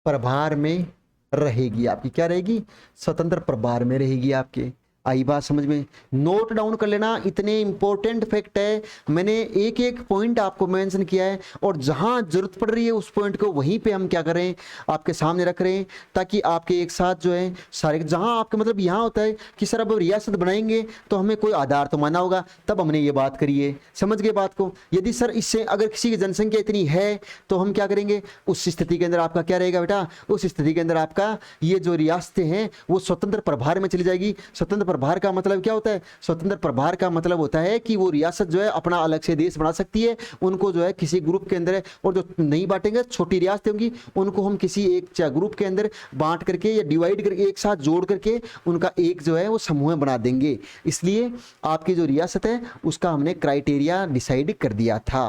प्रभार में रहेगी आपकी। क्या रहेगी, स्वतंत्र प्रभार में रहेगी आपके। आई बात समझ में। नोट डाउन कर लेना, इतने इंपॉर्टेंट फैक्ट है, मैंने एक एक पॉइंट आपको मेंशन किया है, और जहां जरूरत पड़ रही है उस पॉइंट को वहीं पे हम क्या करें, आपके सामने रख रहे हैं, ताकि आपके एक साथ जो है सारे, जहां आपके मतलब यहां होता है कि सर अब रियासत बनाएंगे तो हमें कोई आधार तो माना होगा, तब हमने ये बात करी है। समझ गए बात को। यदि सर इससे अगर किसी की जनसंख्या इतनी है तो हम क्या करेंगे, उस स्थिति के अंदर आपका क्या रहेगा बेटा, उस स्थिति के अंदर आपका ये जो रियासतें हैं वो स्वतंत्र प्रभार में चली जाएगी। स्वतंत्र प्रभार का मतलब क्या होता है, स्वतंत्र प्रभार का मतलब होता है कि वो रियासत जो है अपना अलग से देश बना सकती है, उनको जो है किसी ग्रुप के अंदर है, और जो नहीं बांटेंगे छोटी रियासतें होंगी उनको हम किसी एक ग्रुप के अंदर बांट करके या डिवाइड करके एक साथ जोड़ करके उनका एक जो है वो समूह बना देंगे। इसलिए आपकी जो रियासत है उसका हमने क्राइटेरिया डिसाइड कर दिया था।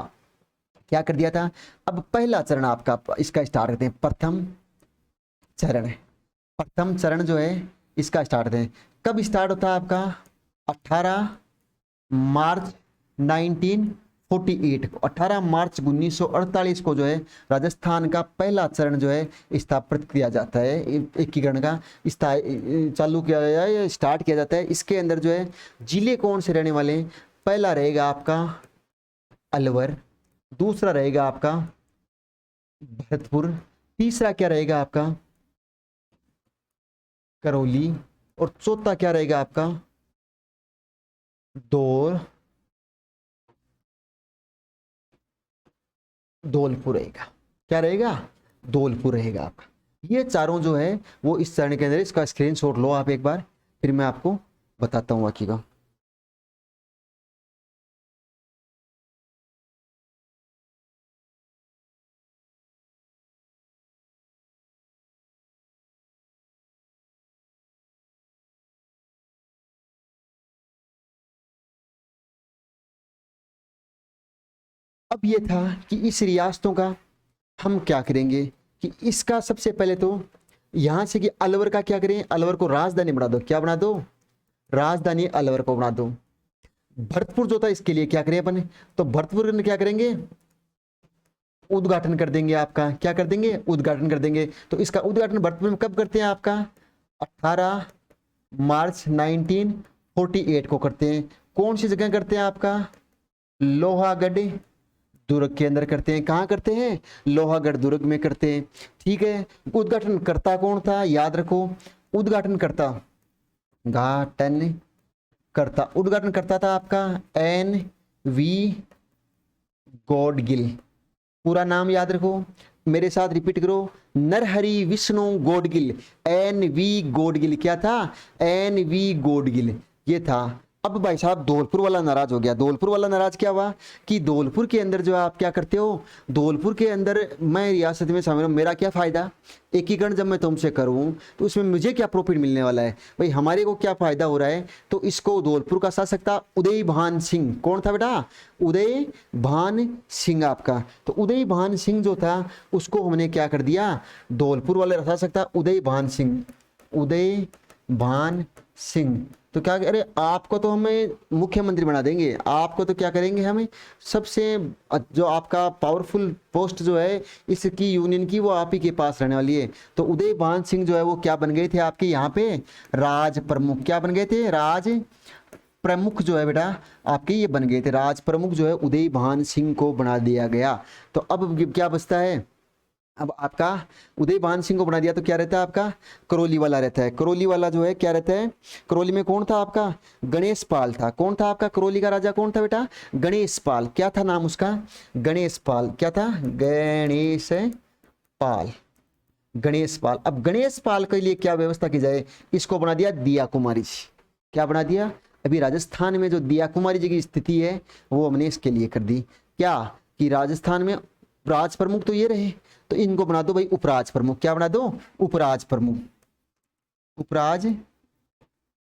क्या कर दिया था। अब पहला चरण आपका इसका स्टार्ट करते हैं, प्रथम चरण। प्रथम चरण जो है इसका स्टार्ट करते हैं। कब स्टार्ट होता है आपका, 18 मार्च 1948 को, 18 मार्च 1948 को जो है राजस्थान का पहला चरण जो है स्थापित किया जाता है, एकीकरण का चालू किया गया है या स्टार्ट किया जाता है। इसके अंदर जो है जिले कौन से रहने वाले हैं, पहला रहेगा आपका अलवर, दूसरा रहेगा आपका भरतपुर, तीसरा क्या रहेगा आपका करौली, और चौथा क्या रहेगा आपका धौलपुर रहेगा। क्या रहेगा, धौलपुर रहेगा आपका। ये चारों जो है वो इस चरण के अंदर, इसका स्क्रीनशॉट लो आप एक बार, फिर मैं आपको बताता हूँ बाकी का। अब ये था कि इस रियासतों का हम क्या करेंगे, कि इसका सबसे पहले तो यहां से कि अलवर का क्या करें, अलवर को राजधानी बना दो। क्या बना दो, राजधानी अलवर को बना दो। भरतपुर जो था इसके लिए क्या करें अपन, तो भरतपुर में क्या करेंगे, उद्घाटन कर देंगे आपका। क्या कर देंगे, उद्घाटन कर देंगे। तो इसका उद्घाटन भरतपुर में कब करते हैं आपका, 18 मार्च 1948 को करते हैं। कौन सी जगह करते हैं आपका, लोहागढ़ दुर्ग के अंदर करते हैं। कहाँ करते हैं, लोहागढ़ दुर्ग में करते हैं। ठीक है। उद्घाटन करता कौन था, याद रखो, उद्घाटन करता उद्घाटन करता था आपका NV गौडगिल। पूरा नाम याद रखो, मेरे साथ रिपीट करो, नरहरि विष्णु गौडगिल, NV गौडगिल। क्या था, NV गौडगिल ये था। अब भाई साहब धौलपुर वाला नाराज हो गया। धौलपुर वाला नाराज क्या हुआ कि धौलपुर के अंदर जो आप क्या करते हो, धौलपुर के अंदर मैं रियासत में शामिल हूं, मेरा क्या फायदा, एकीकरण जब मैं तुमसे करूं तो उसमें मुझे क्या प्रॉफिट मिलने वाला है, भाई हमारे को क्या फायदा हो रहा है। तो इसको धौलपुर का शासक था उदय भान सिंह। कौन था बेटा, उदय भान सिंह आपका। तो उदय भान सिंह जो था उसको हमने क्या कर दिया, धौलपुर वाले शासक था उदय भान सिंह, उदय भान सिंह। तो क्या, अरे आपको तो हमें मुख्यमंत्री बना देंगे, आपको तो क्या करेंगे, हमें सबसे जो आपका पावरफुल पोस्ट जो है इसकी यूनियन की, वो आप ही के पास रहने वाली है। तो उदय भान सिंह जो है वो क्या बन गए थे आपके यहाँ पे, राज प्रमुख। क्या बन गए थे, राज प्रमुख जो है बेटा आपके ये बन गए थे, राज प्रमुख जो है उदय भान सिंह को बना दिया गया। तो अब क्या बचता है, अब आपका उदय भान सिंह को बना दिया तो क्या रहता है आपका, करौली वाला रहता है। करौली वाला जो है क्या रहता है, करौली में कौन था आपका, गणेश पाल था। कौन था आपका करौली का राजा, कौन था बेटा, गणेश पाल। क्या था नाम उसका, गणेश पाल। क्या था, गणेश पाल, गणेश पाल। अब गणेश पाल के लिए क्या व्यवस्था की जाए, इसको बना दिया दिया कुमारी जी। क्या बना दिया, अभी राजस्थान में जो दिया कुमारी जी की स्थिति है वो हमने इसके लिए कर दी, क्या कि राजस्थान में राज प्रमुख तो ये रहे, तो इनको बना दो भाई उपराज प्रमुख। क्या बना दो, उपराज प्रमुख। उपराज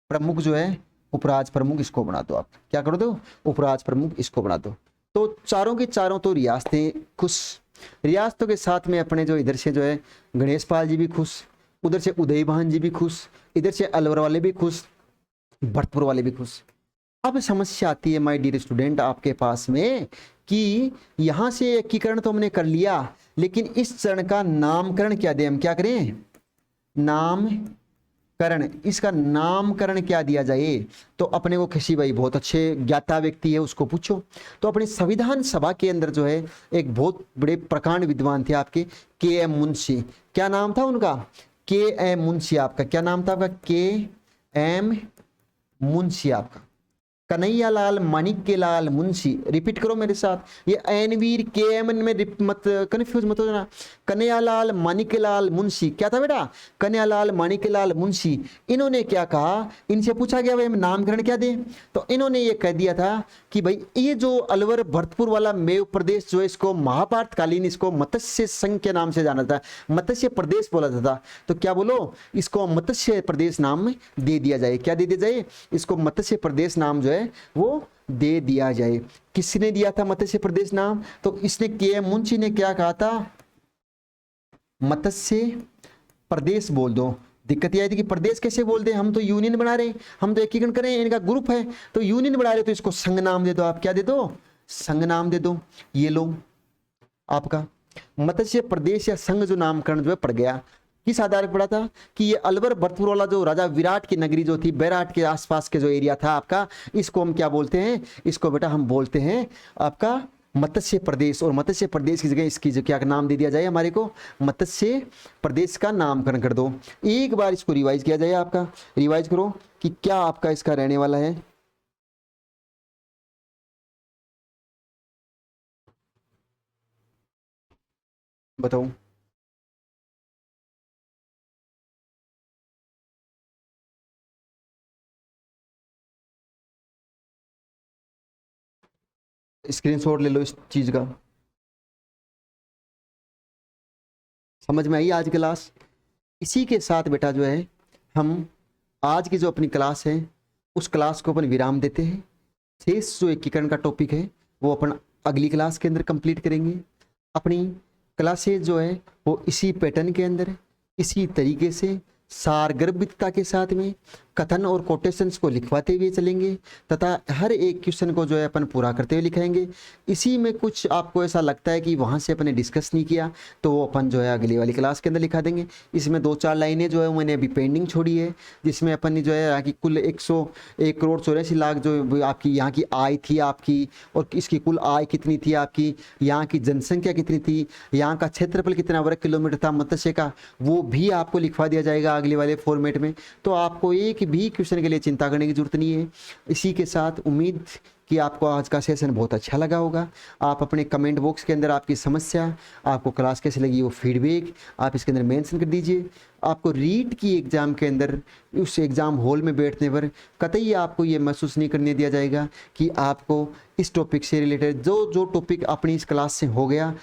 प्रमुख जो है, उपराज प्रमुख इसको बना दो आप। क्या कर दो, उपराज प्रमुख इसको बना दो। तो चारों की चारों तो रियासतें खुश, रियासतों के साथ में अपने जो इधर से जो है गणेश पाल जी भी खुश, उधर से उदय भान जी भी खुश, इधर से अलवर वाले भी खुश, भरतपुर वाले भी खुश। अब समस्या आती है माय डियर स्टूडेंट आपके पास में कि यहां से एकीकरण तो हमने कर लिया, लेकिन इस चरण का नामकरण क्या दें हम, क्या करें, नामकरण, इसका नामकरण क्या दिया जाए। तो अपने को किसी भाई बहुत अच्छे ज्ञाता व्यक्ति है उसको पूछो। तो अपनी संविधान सभा के अंदर जो है एक बहुत बड़े प्रकांड विद्वान थे आपके के एम मुंशी। क्या नाम था उनका, के एम मुंशी। आपका क्या नाम था आपका, के एम मुंशी आपका, कन्हैयालाल माणिक्यलाल मुंशी। रिपीट करो मेरे साथ, ये एनवीर के एम में मत कंफ्यूज मत हो जाना। कन्हैयालाल माणिक्यलाल मुंशी क्या था बेटा, कन्हैयालाल माणिक्यलाल मुंशी। इन्होंने क्या कहा, इनसे पूछा गया भाई हम नामकरण क्या दें, तो इन्होंने ये कह दिया था कि भाई ये जो अलवर भरतपुर वाला मेव प्रदेश जो है इसको महाभारतकालीन इसको मत्स्य संघ के नाम से जाना था, मत्स्य प्रदेश बोला जाता। तो क्या बोलो, इसको मत्स्य प्रदेश नाम दे दिया जाए। क्या दे दिया जाए, इसको मत्स्य प्रदेश नाम जो है वो दे दिया जाए। किसने दिया था मत्स्य प्रदेश नाम, तो इसने के एम मुंशी ने क्या कहा था, मत्स्य प्रदेश बोल दो। दिक्कत यह आई थी कि प्रदेश कैसे बोल दे, हम तो यूनियन बना रहे हैं, हम तो एकीकरण करें, इनका ग्रुप है तो यूनियन बना रहे, तो इसको संघ नाम दे दो आप। क्या दे दो, संघ नाम दे दो। ये लो आपका मत्स्य प्रदेश या संघ जो नामकरण जो है पड़ गया। किस आधार पर पड़ा था कि ये अलवर भरतपुर वाला जो राजा विराट की नगरी जो थी, बैराट के आसपास के जो एरिया था आपका, इसको हम क्या बोलते हैं, इसको बेटा हम बोलते हैं आपका मत्स्य प्रदेश। और मत्स्य प्रदेश की जगह इसकी जो क्या नाम दे दिया जाए, हमारे को मत्स्य प्रदेश का नामकरण कर दो। एक बार इसको रिवाइज किया जाए, आपका रिवाइज करो कि क्या आपका इसका रहने वाला है। बताओ, स्क्रीनशॉट ले लो इस चीज का। समझ में आई आज की क्लास। इसी के साथ बेटा जो है हम आज की जो अपनी क्लास है उस क्लास को अपन विराम देते हैं। शेष जो एकीकरण का टॉपिक है वो अपन अगली क्लास के अंदर कंप्लीट करेंगे। अपनी क्लासेज जो है वो इसी पैटर्न के अंदर इसी तरीके से सारगर्भितता के साथ में कथन और कोटेशंस को लिखवाते हुए चलेंगे तथा हर एक क्वेश्चन को जो है अपन पूरा करते हुए लिखाएंगे। इसी में कुछ आपको ऐसा लगता है कि वहाँ से अपन ने डिस्कस नहीं किया तो वो अपन जो है अगली वाली क्लास के अंदर लिखा देंगे। इसमें 2-4 लाइनें जो है मैंने अभी पेंडिंग छोड़ी है, जिसमें अपन ने जो है यहाँ की कुल 101 करोड़ 84 लाख जो आपकी यहाँ की आय थी आपकी, और इसकी कुल आय कितनी थी आपकी, यहाँ की जनसंख्या कितनी थी, यहाँ का क्षेत्रफल कितना वर्ग किलोमीटर था मत्स्य का, वो भी आपको लिखवा दिया जाएगा अगले वाले फॉर्मेट में। तो आपको एक भी क्वेश्चन के लिए चिंता करने की जरूरत नहीं है। इसी के साथ उम्मीद कि आपको आज का सेशन बहुत अच्छा लगा होगा। आप अपने कमेंट बॉक्स के अंदर आपकी समस्या, आपको क्लास कैसे लगी वो फीडबैक आप इसके अंदर मेंशन कर दीजिए। आपको रीट की एग्ज़ाम के अंदर उस एग्ज़ाम हॉल में बैठने पर कतई आपको ये महसूस नहीं करने दिया जाएगा कि आपको इस टॉपिक से रिलेटेड जो टॉपिक अपनी इस क्लास से हो गया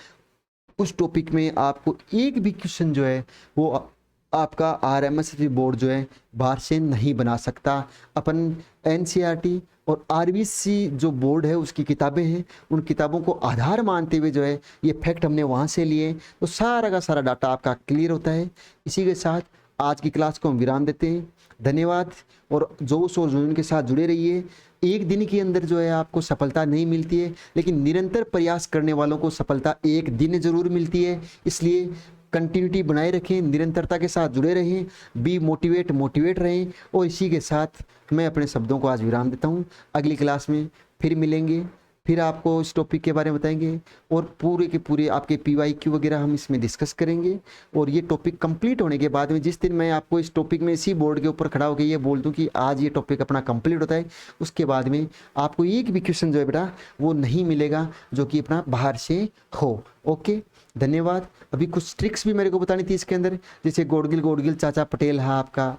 उस टॉपिक में आपको एक भी क्वेश्चन जो है वो आपका RMS बोर्ड जो है बाहर से नहीं बना सकता। अपन NCERT और RBC जो बोर्ड है उसकी किताबें हैं, उन किताबों को आधार मानते हुए जो है ये फैक्ट हमने वहाँ से लिए, तो सारा का सारा डाटा आपका क्लियर होता है। इसी के साथ आज की क्लास को हम विराम देते हैं। धन्यवाद। और जोश और जुनून के साथ जुड़े रहिए। एक दिन के अंदर जो है आपको सफलता नहीं मिलती है, लेकिन निरंतर प्रयास करने वालों को सफलता एक दिन जरूर मिलती है। इसलिए कंटिन्यूटी बनाए रखें, निरंतरता के साथ जुड़े रहें, बी मोटिवेट रहें। और इसी के साथ मैं अपने शब्दों को आज विराम देता हूँ। अगली क्लास में फिर मिलेंगे, फिर आपको इस टॉपिक के बारे में बताएंगे और पूरे के पूरे आपके PYQ वगैरह हम इसमें डिस्कस करेंगे। और ये टॉपिक कंप्लीट होने के बाद में, जिस दिन मैं आपको इस टॉपिक में इसी बोर्ड के ऊपर खड़ा होकर ये बोल दूं कि आज ये टॉपिक अपना कंप्लीट होता है, उसके बाद में आपको एक भी क्वेश्चन जो है बेटा वो नहीं मिलेगा जो कि अपना बाहर से हो। ओके, धन्यवाद। अभी कुछ ट्रिक्स भी मेरे को बतानी थी इसके अंदर, जैसे गोडगिल चाचा पटेल है आपका,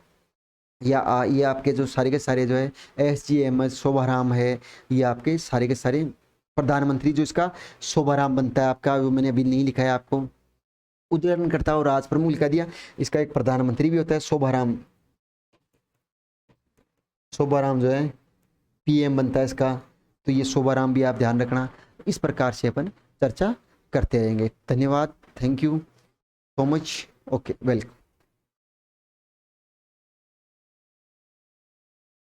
या ये आपके जो सारे के सारे जो है SGMS शोभाराम है, ये आपके सारे के सारे प्रधानमंत्री जो इसका शोभाराम बनता है आपका, वो मैंने अभी नहीं लिखा है आपको, उद्घाटनकर्ता और राज प्रमुख लिखा दिया। इसका एक प्रधानमंत्री भी होता है शोभाराम, शोभाराम जो है PM बनता है इसका। तो ये शोभाराम भी आप ध्यान रखना। इस प्रकार से अपन चर्चा करते रहेंगे। धन्यवाद, thank you so much. Okay, welcome.